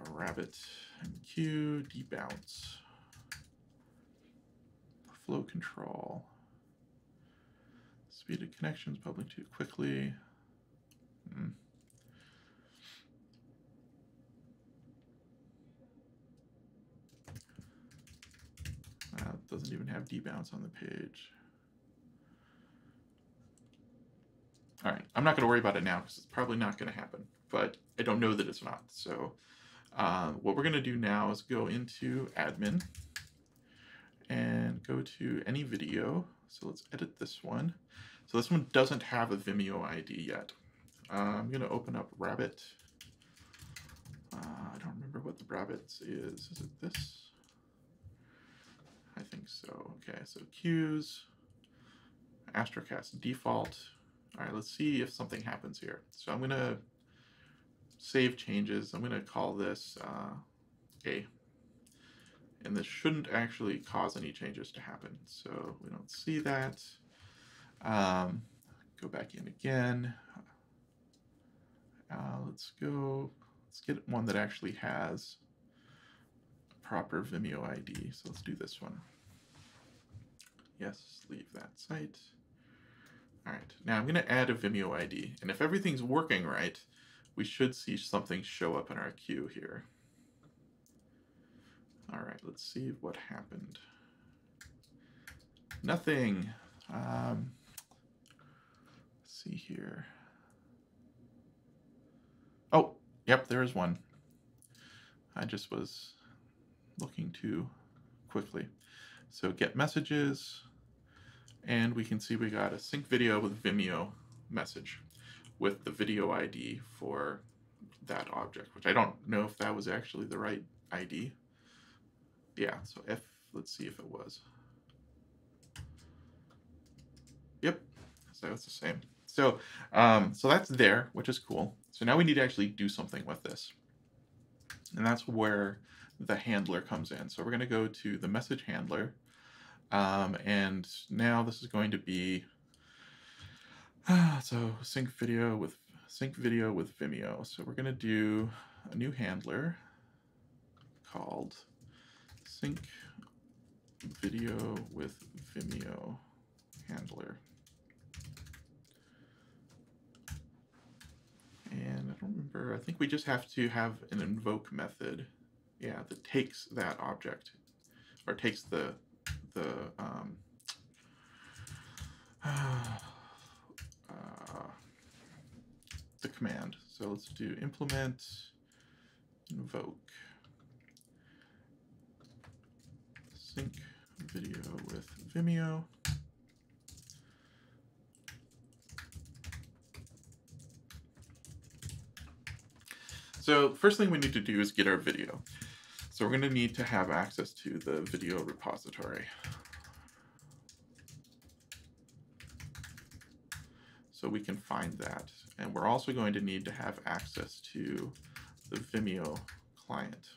rabbit and queue, debounce, flow control, speed of connections, public too quickly. It doesn't even have debounce on the page. All right, I'm not going to worry about it now because it's probably not going to happen, but I don't know that it's not. So what we're going to do now is go into admin and go to any video. So let's edit this one. So this one doesn't have a Vimeo ID yet. I'm going to open up Rabbit. I don't remember what the Rabbit is. Is it this? I think so. Okay, so cues, Astrocasts default. All right, let's see if something happens here. So I'm going to save changes. I'm going to call this A. And this shouldn't actually cause any changes to happen. So we don't see that. Go back in again. Let's get one that actually has a proper Vimeo ID. So let's do this one. Yes, leave that site. All right, now I'm going to add a Vimeo ID. And if everything's working right, we should see something show up in our queue here. All right, let's see what happened. Nothing. Let's see here. Oh, yep, there is one. I just was looking too quickly. So get messages, and we can see we got a sync video with Vimeo message with the video ID for that object, which I don't know if that was actually the right ID. Yeah, so let's see if it was. Yep, so it's the same. So, so that's there, which is cool. So now we need to actually do something with this. And that's where the handler comes in. So we're going to go to the message handler. And now this is going to be, so sync video with Vimeo. So we're going to do a new handler called sync video with Vimeo handler. And I don't remember, I think we just have to have an invoke method, yeah, that takes that object, or takes the command. So let's do implement invoke sync video with Vimeo. So first thing we need to do is get our video. So we're going to need to have access to the video repository. So we can find that. And we're also going to need to have access to the Vimeo client.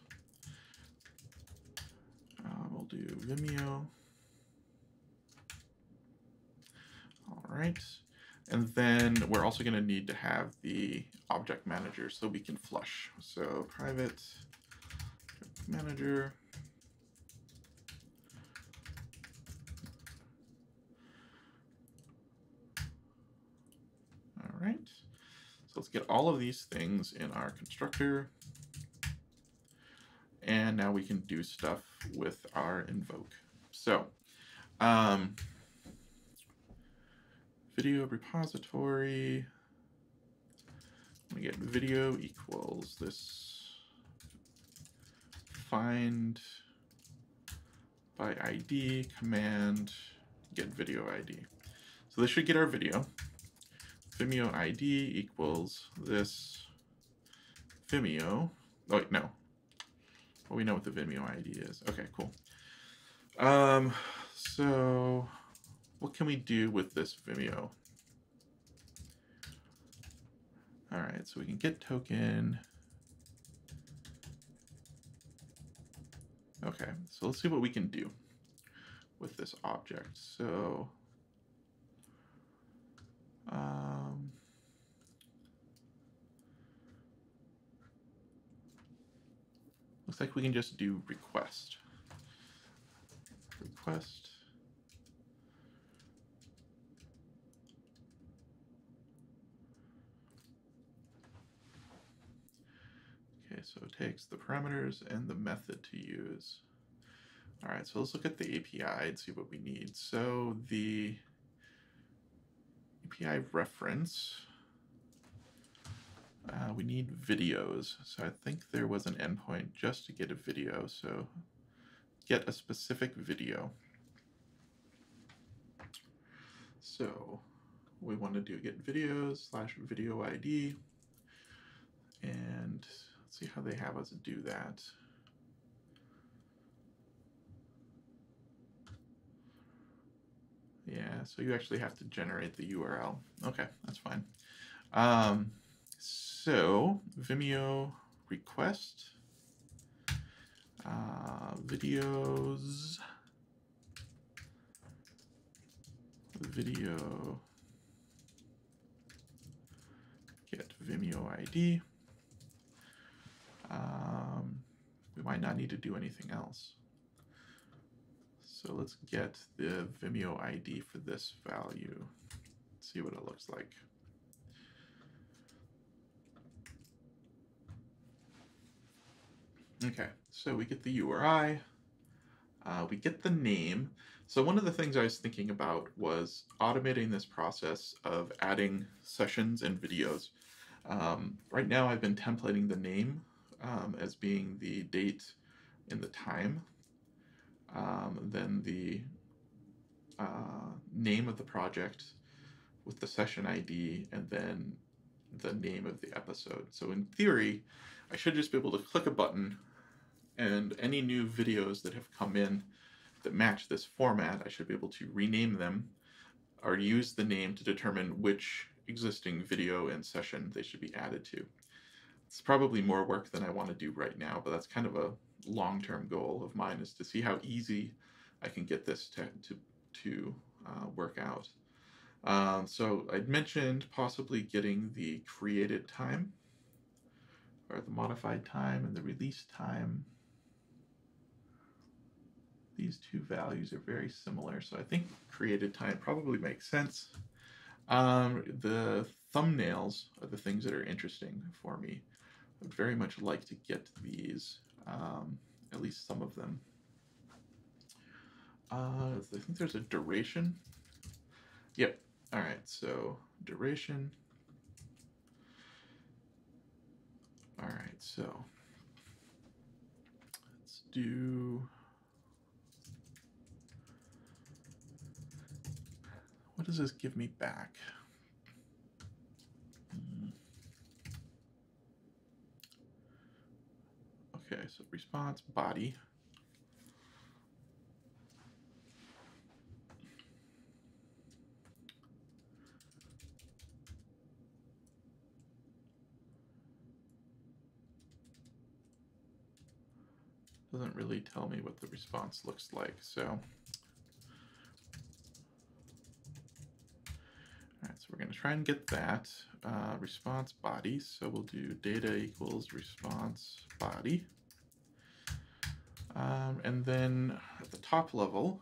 We'll do Vimeo. All right. And then we're also going to need to have the object manager so we can flush. So private manager. All right. So let's get all of these things in our constructor. And now we can do stuff with our invoke. So video repository, we get video equals this find by ID command get video ID. So this should get our video. Vimeo ID equals this Vimeo. Oh wait, no. Well, we know what the Vimeo ID is. Okay, cool. So what can we do with this Vimeo? All right, so we can get token. Okay, so let's see what we can do with this object. So looks like we can just do request. Request. Okay, so it takes the parameters and the method to use. All right, so let's look at the API and see what we need. So the API reference, we need videos. So I think there was an endpoint just to get a video. So get a specific video. So we want to do get videos / video ID. And let's see how they have us do that. Yeah, so you actually have to generate the URL. Okay, that's fine. So Vimeo request, videos, video, get Vimeo ID. We might not need to do anything else. So let's get the Vimeo ID for this value. See what it looks like. Okay, so we get the URI, we get the name. So one of the things I was thinking about was automating this process of adding sessions and videos. Right now I've been templating the name as being the date and the time, then the name of the project with the session ID, and then the name of the episode. So in theory, I should just be able to click a button and any new videos that have come in that match this format, I should be able to rename them or use the name to determine which existing video and session they should be added to. It's probably more work than I want to do right now, but that's kind of a long-term goal of mine, is to see how easy I can get this to work out. So I'd mentioned possibly getting the created time, or the modified time, and the release time. These two values are very similar, so I think created time probably makes sense. The thumbnails are the things that are interesting for me. I would very much like to get these, at least some of them. I think there's a duration. Yep. All right, so duration. All right, so let's do, what does this give me back? Okay, so response body. Doesn't really tell me what the response looks like, so. All right, so we're gonna try and get that response body. So we'll do data equals response body. And then at the top level,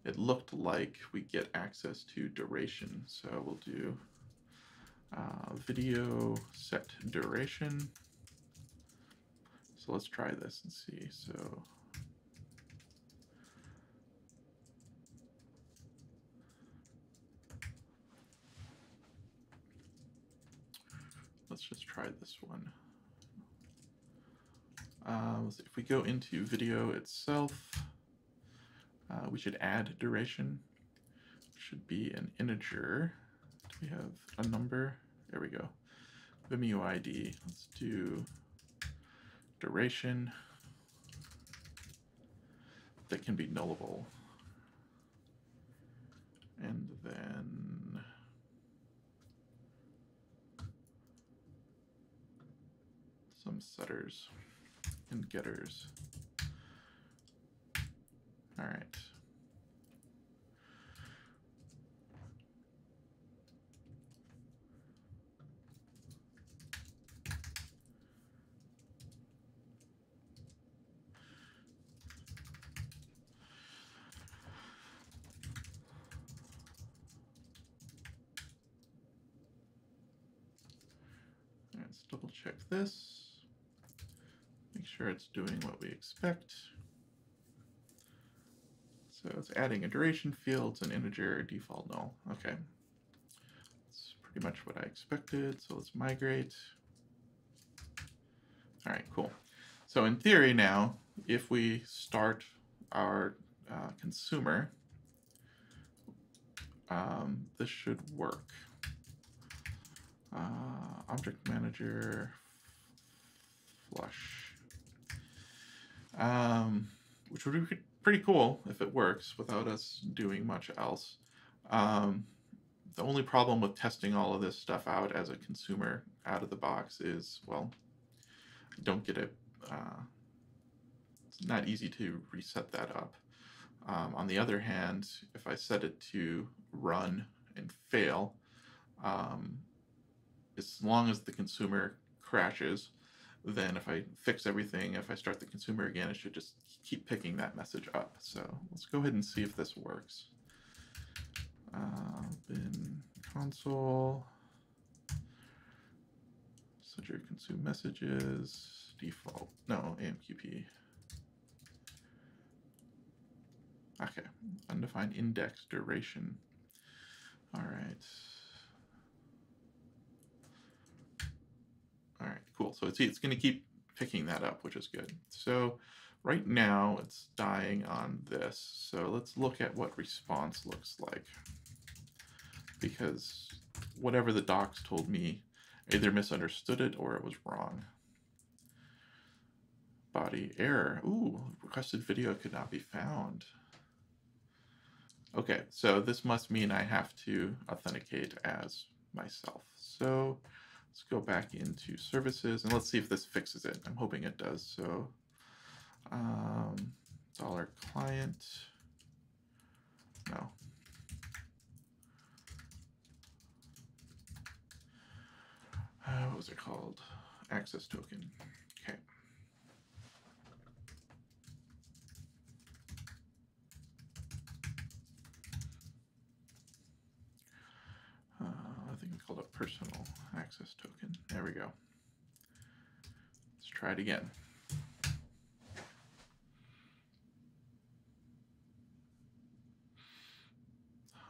it looked like we get access to duration. So we'll do video set duration. So let's try this and see. So let's just try this one. If we go into video itself, we should add duration. It should be an integer. Do we have a number? There we go. Vimeo ID. Let's do duration that can be nullable. And then some setters and getters. All right. Let's double check this. Make sure it's doing what we expect. So it's adding a duration field, it's an integer, default null. Okay. That's pretty much what I expected. So let's migrate. All right, cool. So in theory now, if we start our consumer, this should work. Object manager flush, which would be pretty cool if it works without us doing much else. The only problem with testing all of this stuff out as a consumer out of the box is, well, I don't get it. It's not easy to reset that up. On the other hand, if I set it to run and fail, as long as the consumer crashes, then if I fix everything, if I start the consumer again, it should just keep picking that message up. So let's go ahead and see if this works. Bin console, set your consume messages, default, no, AMQP. Okay, undefined index duration. All right. All right, cool. So it's going to keep picking that up, which is good. So right now it's dying on this. So let's look at what response looks like, because whatever the docs told me either misunderstood it or it was wrong. Body error. Ooh, requested video could not be found. Okay, so this must mean I have to authenticate as myself. So let's go back into services and let's see if this fixes it. I'm hoping it does. So $client, no. What was it called? Access token. Okay. I think we called it personal access token. There we go. Let's try it again.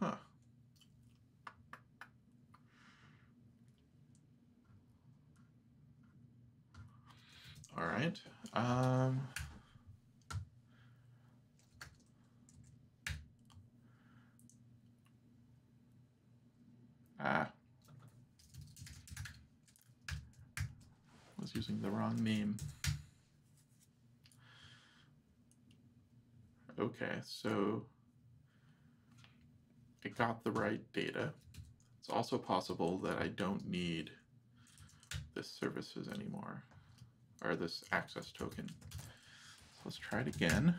Huh. All right. Was using the wrong name. Okay, so I got the right data. It's also possible that I don't need this services anymore, or this access token. So let's try it again.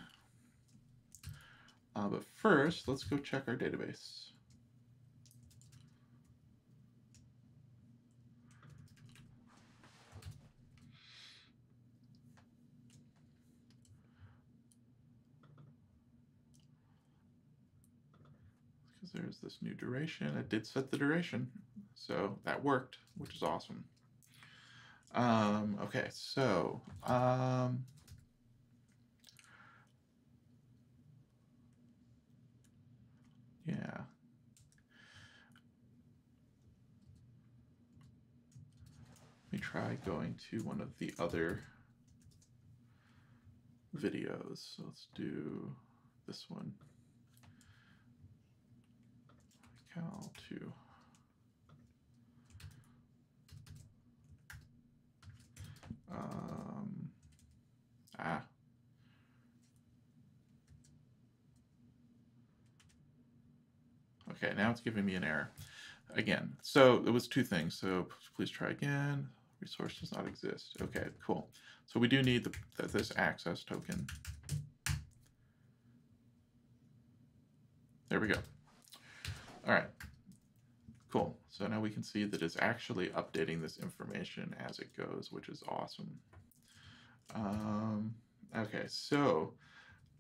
But first, let's go check our database. Because there's this new duration. It did set the duration, so that worked, which is awesome. Okay, so yeah. Let me try going to one of the other videos. So let's do this one. Cal 2. Okay, now it's giving me an error again. So it was two things. So please try again. Resource does not exist. Okay, cool. So we do need this access token. There we go. All right, cool. So now we can see that it's actually updating this information as it goes, which is awesome. Okay, so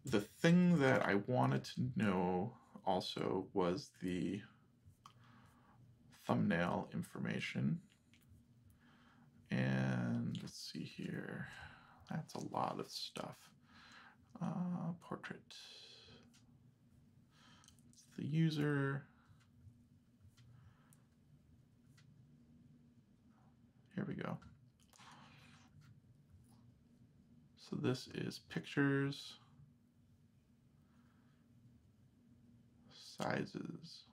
the thing that I wanted to know also was the thumbnail information. see here. That's a lot of stuff. Portrait. It's the user. Here we go. So this is pictures, sizes.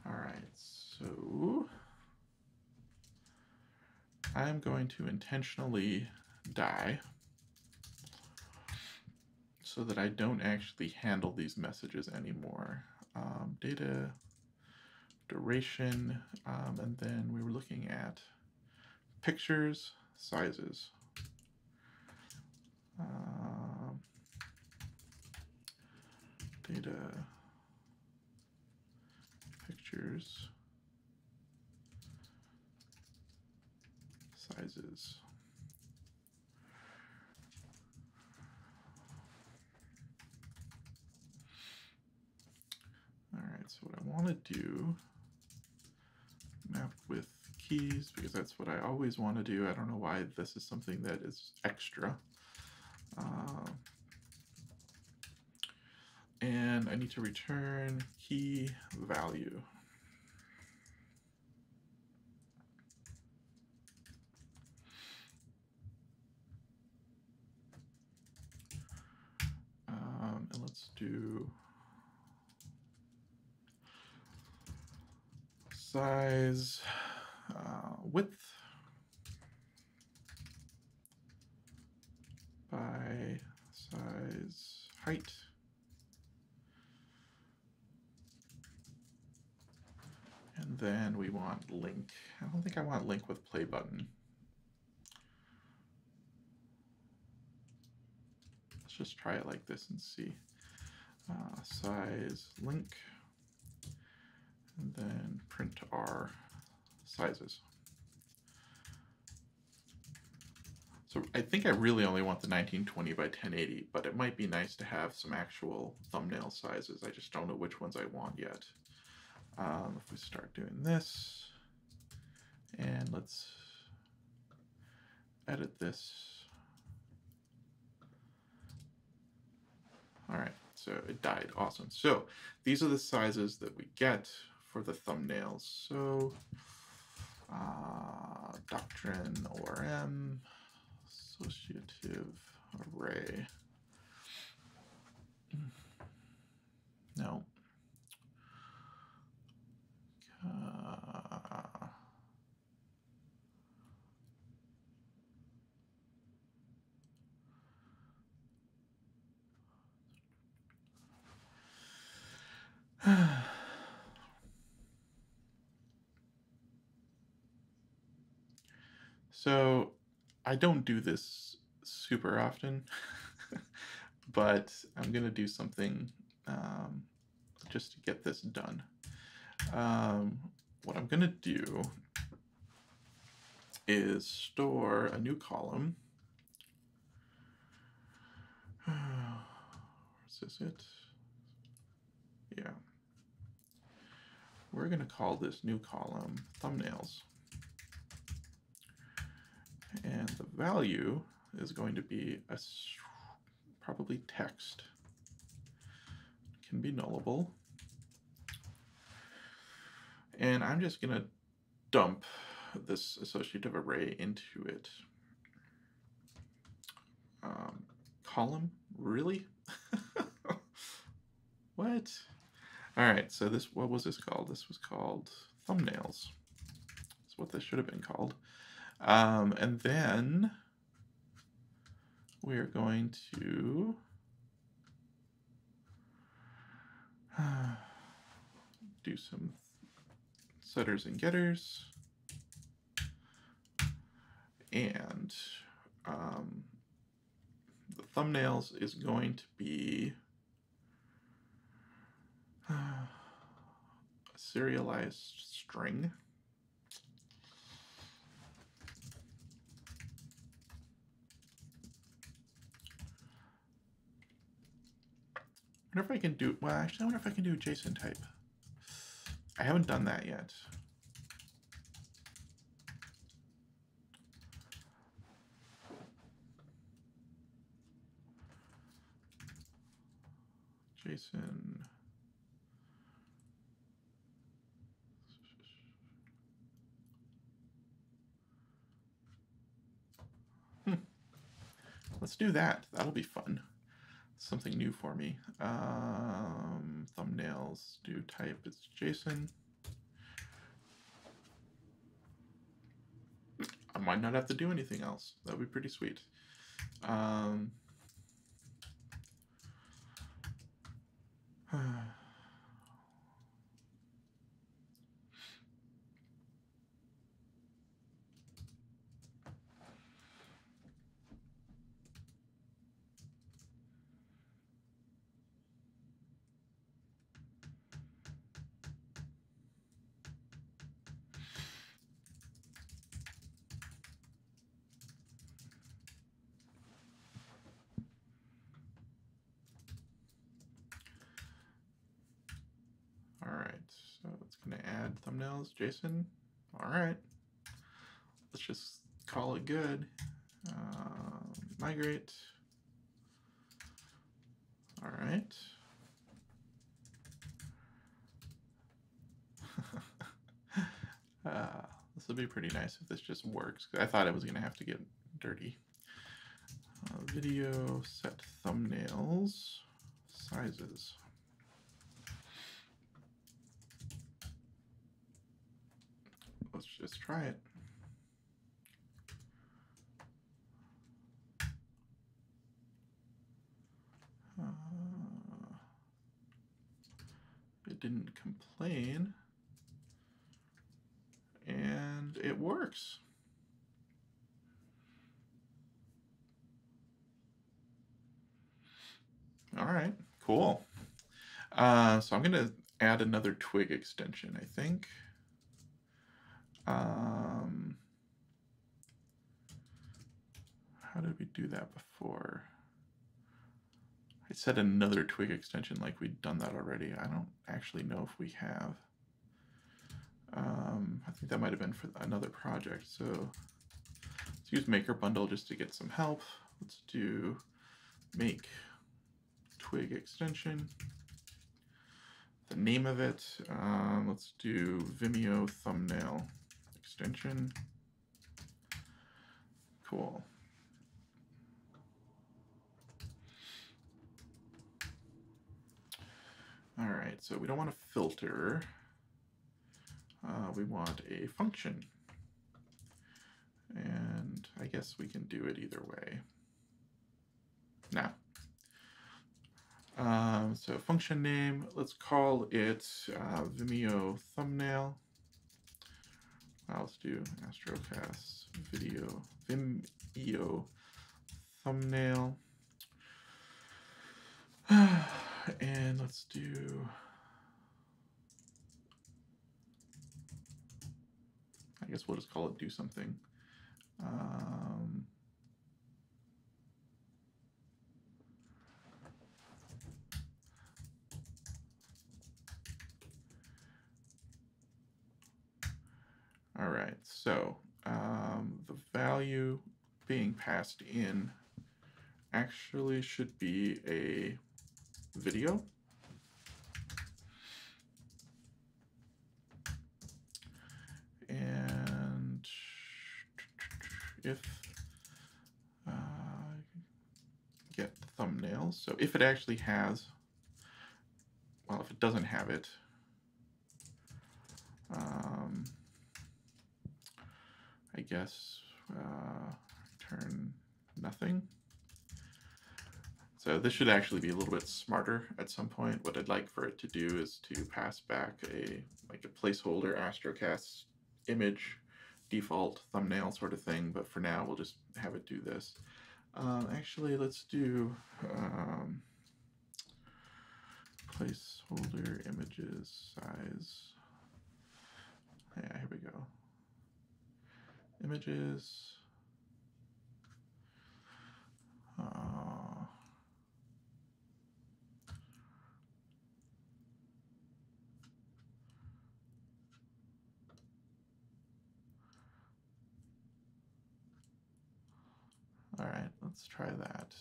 All right, so I'm going to intentionally die so that I don't actually handle these messages anymore. Data, duration, and then we were looking at pictures, sizes. Data, pictures, sizes. All right, so what I want to do, map with keys, because that's what I always want to do. I don't know why this is something that is extra. And I need to return key value. And let's do size, width by size, height. And then we want link. I don't think I want link with play button. Let's just try it like this and see. Size, link, and then print our sizes. So I think I really only want the 1920 by 1080, but it might be nice to have some actual thumbnail sizes. I just don't know which ones I want yet. If we start doing this, and let's edit this. All right, so it died, awesome. So these are the sizes that we get for the thumbnails. So doctrine ORM, associative array. No. So I don't do this super often, but I'm going to do something just to get this done. What I'm going to do is store a new column. Is this it? Yeah. We're going to call this new column thumbnails. And the value is going to be probably text. It can be nullable. And I'm just going to dump this associative array into it. Column? Really? What? All right, so this, what was this called? This was called thumbnails. That's what this should have been called. And then we are going to do some setters and getters. And the thumbnails is going to be a serialized string. I wonder if I can do, well, actually, I wonder if I can do JSON type. I haven't done that yet. JSON. Let's do that. That'll be fun. Something new for me. Thumbnails, do type as JSON. I might not have to do anything else. That would be pretty sweet. All right, so it's going to add thumbnails, JSON. All right, let's just call it good. Migrate. All right. This will be pretty nice if this just works. I thought it was going to have to get dirty. Video set thumbnails sizes. Let's just try it. It didn't complain, and it works. All right, cool. So I'm going to add another twig extension, I think. How did we do that before? I said another twig extension like we'd done that already. I don't actually know if we have. I think that might have been for another project. So let's use maker bundle just to get some help. Let's do make twig extension. The name of it, let's do Vimeo thumbnail extension. Cool. All right, so we don't want to filter. We want a function. And I guess we can do it either way. Now, so function name, let's call it Vimeo thumbnail. Let's do Astrocasts video Vimeo thumbnail. And let's do, I guess we'll just call it do something. All right, so the value being passed in actually should be a video. And if get thumbnails, so if it actually has, well, if it doesn't have it, I guess return nothing. So this should actually be a little bit smarter at some point. What I'd like for it to do is to pass back a placeholder Astrocasts image, default thumbnail sort of thing. But for now, we'll just have it do this. Actually, let's do placeholder images size. Yeah, here we go. Images. All right, let's try that.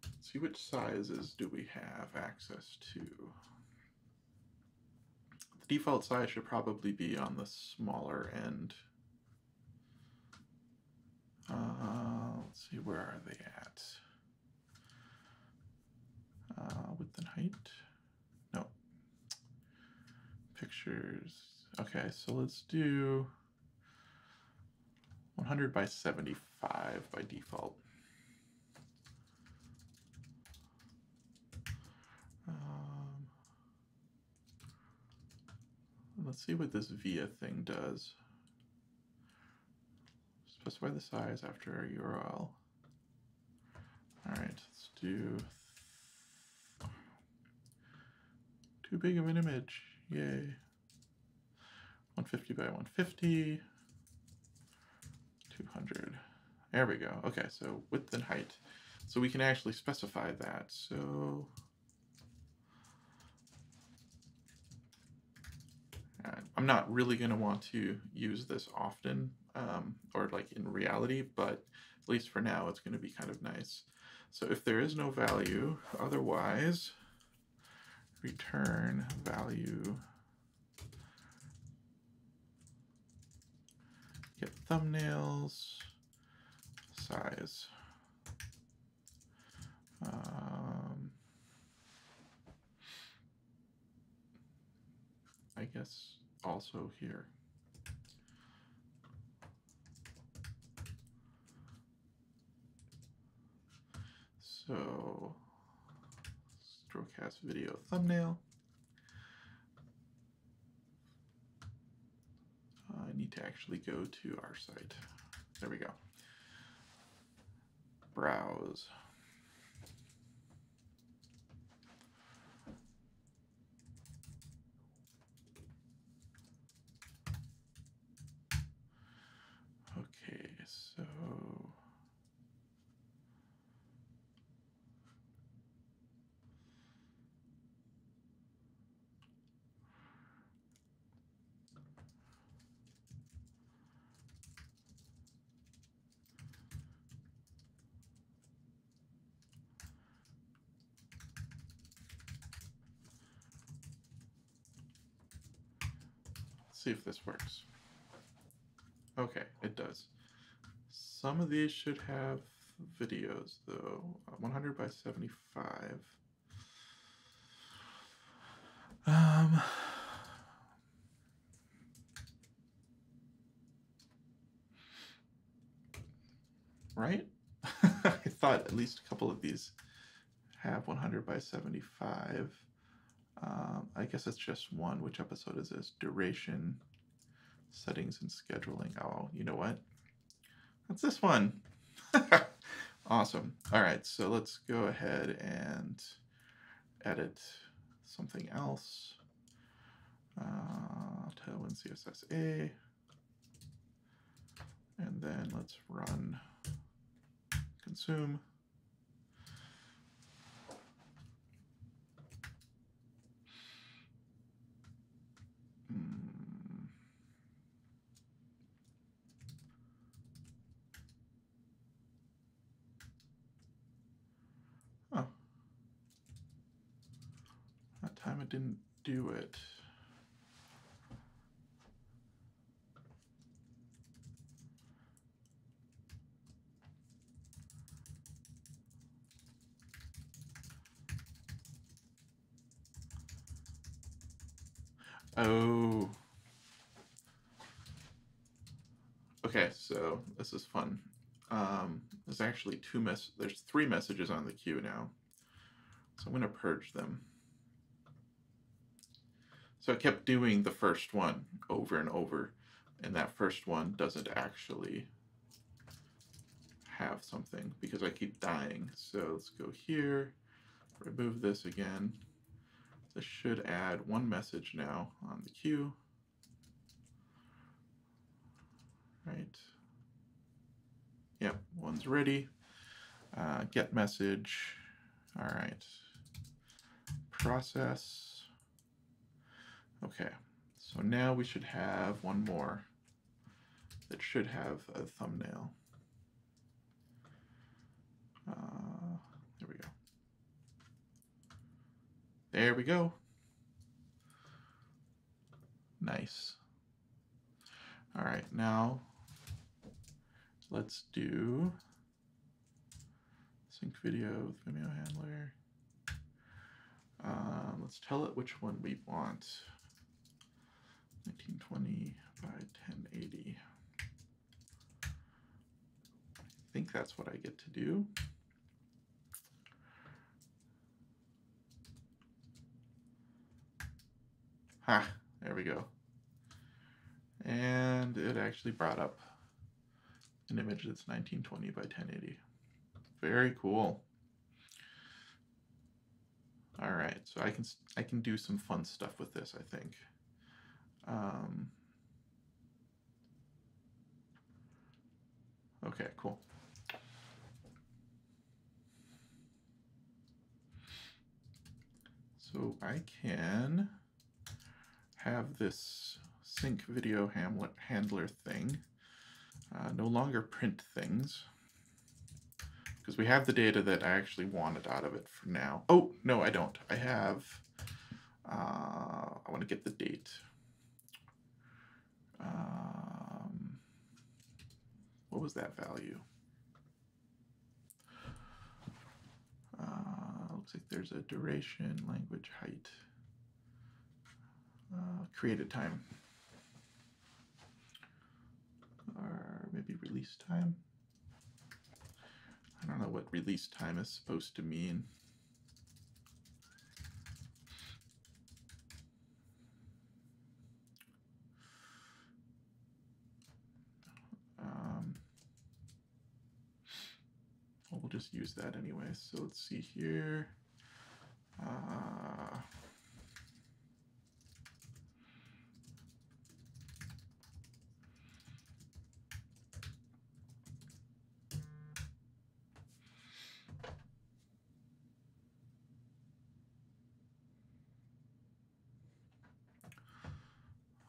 Let's see, which sizes do we have access to? The default size should probably be on the smaller end. Let's see, where are they at? Width and height? No. Pictures. Okay, so let's do 100 by 75 by default. Let's see what this via thing does. Specify the size after our URL. All right, let's do too big of an image. Yay. 150 by 150. 200. There we go. Okay, so width and height. So we can actually specify that. So I'm not really going to want to use this often, or like in reality, but at least for now, it's going to be kind of nice. So if there is no value, otherwise, return value, get thumbnails, size. I guess also here. So, Astrocasts video thumbnail. I need to actually go to our site. There we go. Browse. Okay, so let's see if this works. Okay, it does. Some of these should have videos though. 100 by 75. Right? I thought at least a couple of these have 100 by 75. I guess it's just one. Which episode is this? Duration, settings, and scheduling. Oh, you know what? That's this one. Awesome. All right, so let's go ahead and edit something else. Tailwind CSSA. And then let's run consume. Oh. That time it didn't do it. Oh. Okay, so this is fun. There's actually there's 3 messages on the queue now. So I'm going to purge them. So I kept doing the first one over and over, and that first one doesn't actually have something because I keep dying. So let's go here, remove this again. This should add 1 message now on the queue. Right. Yep, one's ready. Get message. All right. process. Okay, so now we should have one more that should have a thumbnail. There we go. There we go. Nice. All right, now let's do sync video with Vimeo handler. Let's tell it which one we want. 1920 by 1080. I think that's what I get to do. Ha, there we go. And it actually brought up an image that's 1920 by 1080. Very cool. All right, so I can do some fun stuff with this, I think. Okay, cool. So I can have this sync video handler thing no longer print things, because we have the data that I actually wanted out of it for now. Oh, no, I don't. I have, I want to get the date. What was that value? Looks like there's a duration, language, height, created time, or maybe release time. I don't know what release time is supposed to mean. Well, we'll just use that anyway. So let's see here.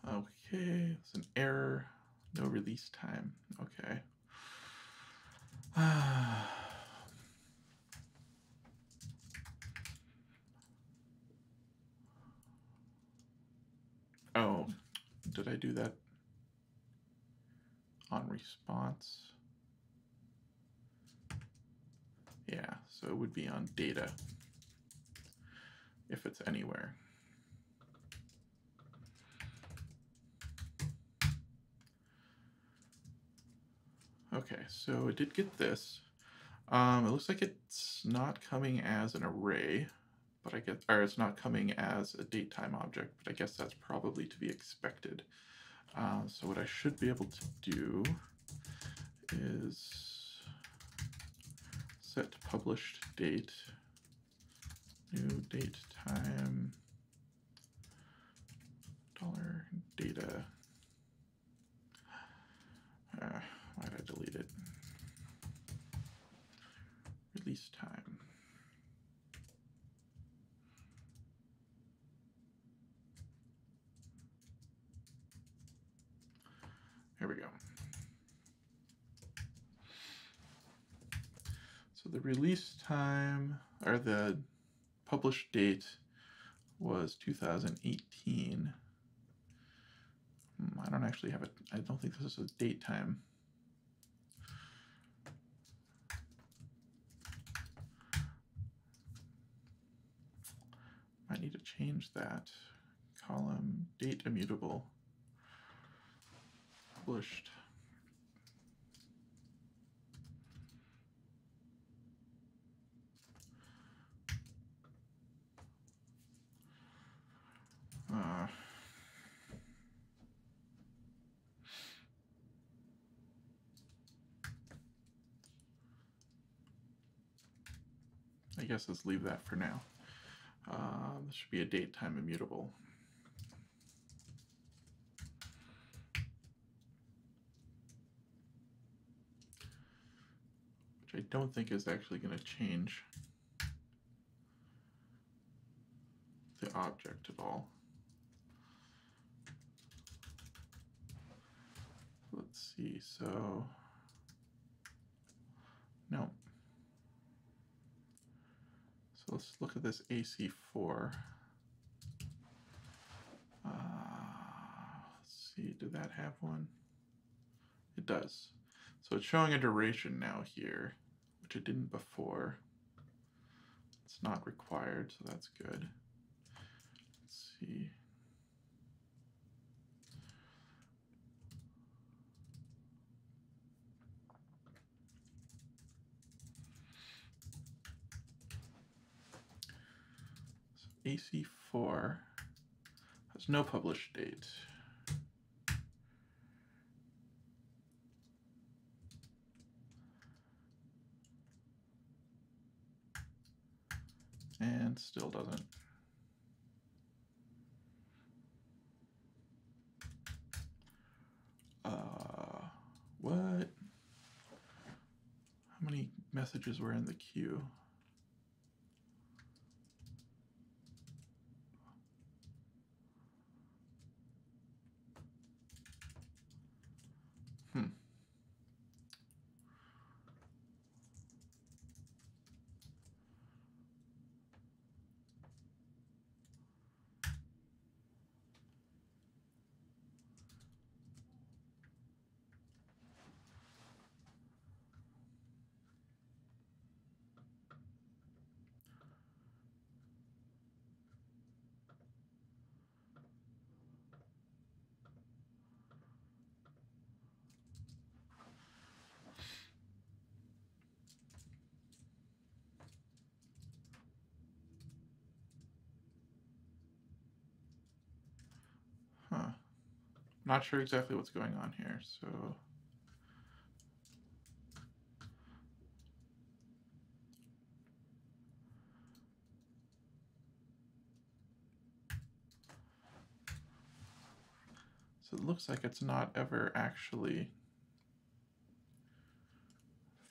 Okay, it's an error. No release time. Okay. Oh, did I do that on response? Yeah, so it would be on data if it's anywhere. Okay, so it did get this. It looks like it's not coming as an array, but or it's not coming as a datetime object, but I guess that's probably to be expected. So what I should be able to do is set published date, new date time, $data. Why did I delete it? Release time. Here we go. So the release time, or the published date, was 2018. I don't actually have it. I don't think this is a date time. I need to change that. Column date immutable. Published. I guess let's leave that for now. This should be a date time immutable. Which I don't think is actually going to change. the object at all. Let's see, so no. So let's look at this AC4. Let's see, did that have one? It does. So it's showing a duration now here, which it didn't before. It's not required, so that's good. Let's see. So AC4 has no published date. And still doesn't. What? How many messages were in the queue? Huh. Not sure exactly what's going on here, so it looks like it's not ever actually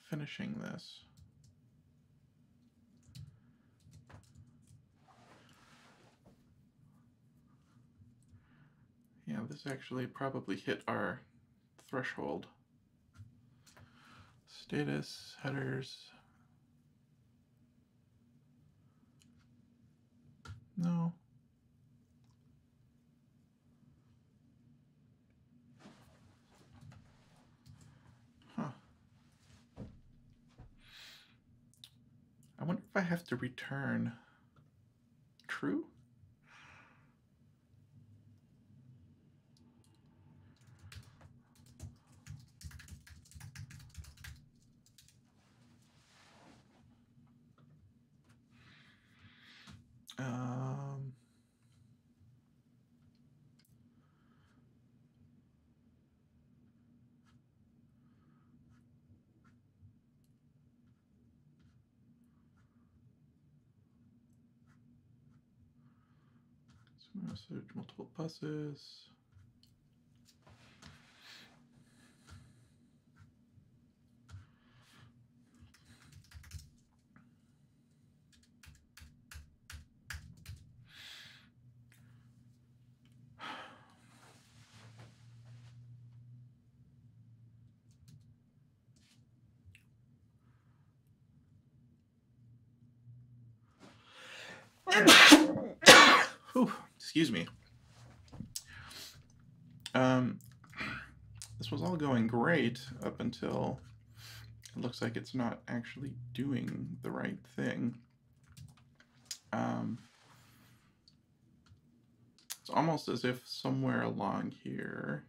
finishing this. Yeah, this actually probably hit our threshold. Status, headers. No. Huh. I wonder if I have to return true? Message, multiple buses. Whew, excuse me. This was all going great up until it looks like it's not actually doing the right thing. It's almost as if somewhere along here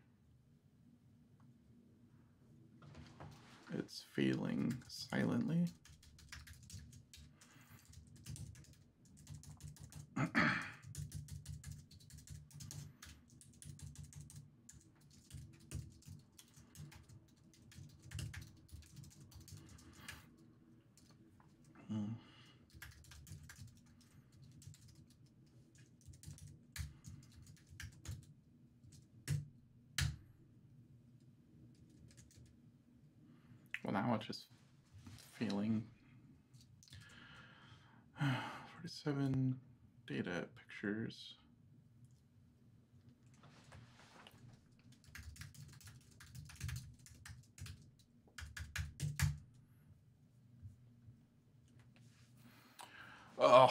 it's failing silently. Well, now it's just failing. 47. data pictures. Oh.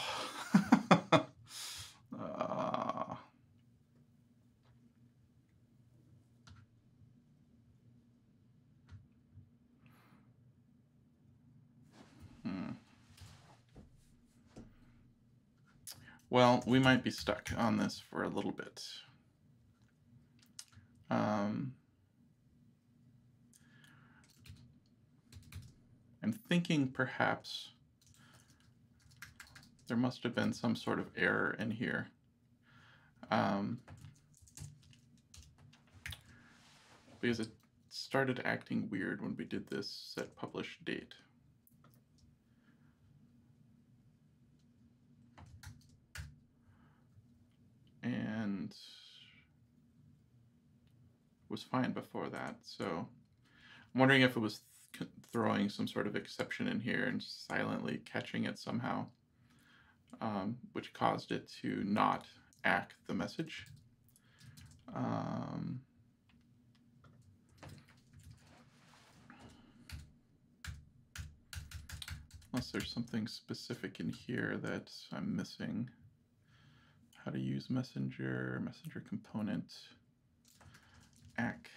Well, we might be stuck on this for a little bit. I'm thinking perhaps there must have been some sort of error in here. Because it started acting weird when we did this set publish date. And was fine before that. So I'm wondering if it was throwing some sort of exception in here and silently catching it somehow, which caused it to not act the message. Unless there's something specific in here that I'm missing. How to use messenger component, ACK.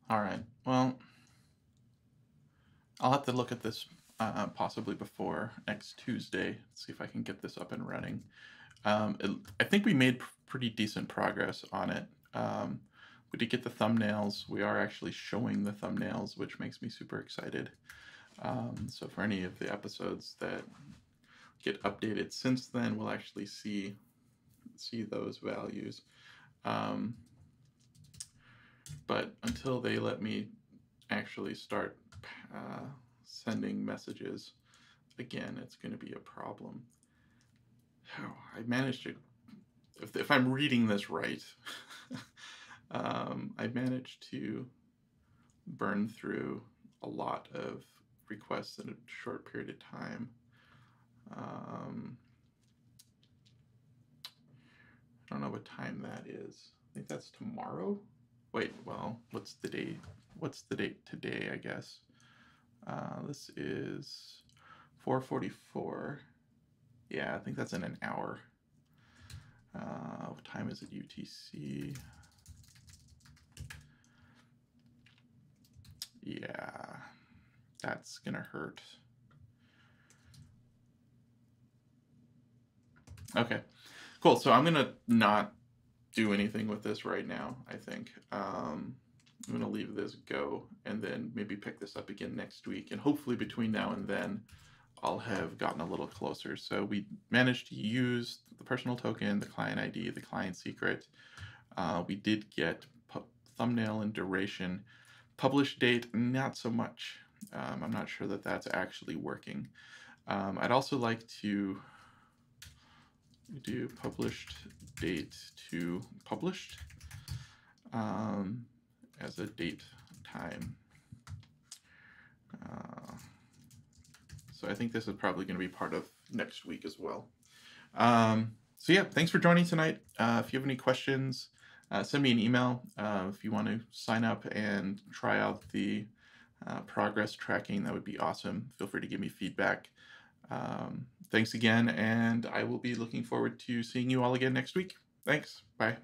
All right, well, I'll have to look at this possibly before next Tuesday, see if I can get this up and running. I think we made pretty decent progress on it. We did get the thumbnails. We are actually showing the thumbnails, which makes me super excited. So for any of the episodes that get updated since then, we'll actually see those values. But until they let me actually start sending messages, again, it's going to be a problem. Oh, I managed to, if I'm reading this right, I managed to burn through a lot of requests in a short period of time. I don't know what time that is. I think that's tomorrow. Wait, well, what's the date? What's the date today, I guess? This is 4:44. Yeah, I think that's in an hour. What time is it UTC? Yeah, that's gonna hurt. Okay, cool. So I'm gonna not do anything with this right now, I think. I'm gonna leave this go and then maybe pick this up again next week. And hopefully between now and then, I'll have gotten a little closer. So we managed to use the personal token, the client ID, the client secret. We did get thumbnail and duration. Publish date, not so much. I'm not sure that that's actually working. I'd also like to do published date to published as a date time. So I think this is probably going to be part of next week as well. So yeah, thanks for joining tonight. If you have any questions, send me an email. If you want to sign up and try out the progress tracking, that would be awesome. Feel free to give me feedback. Thanks again, and I will be looking forward to seeing you all again next week. Thanks. Bye.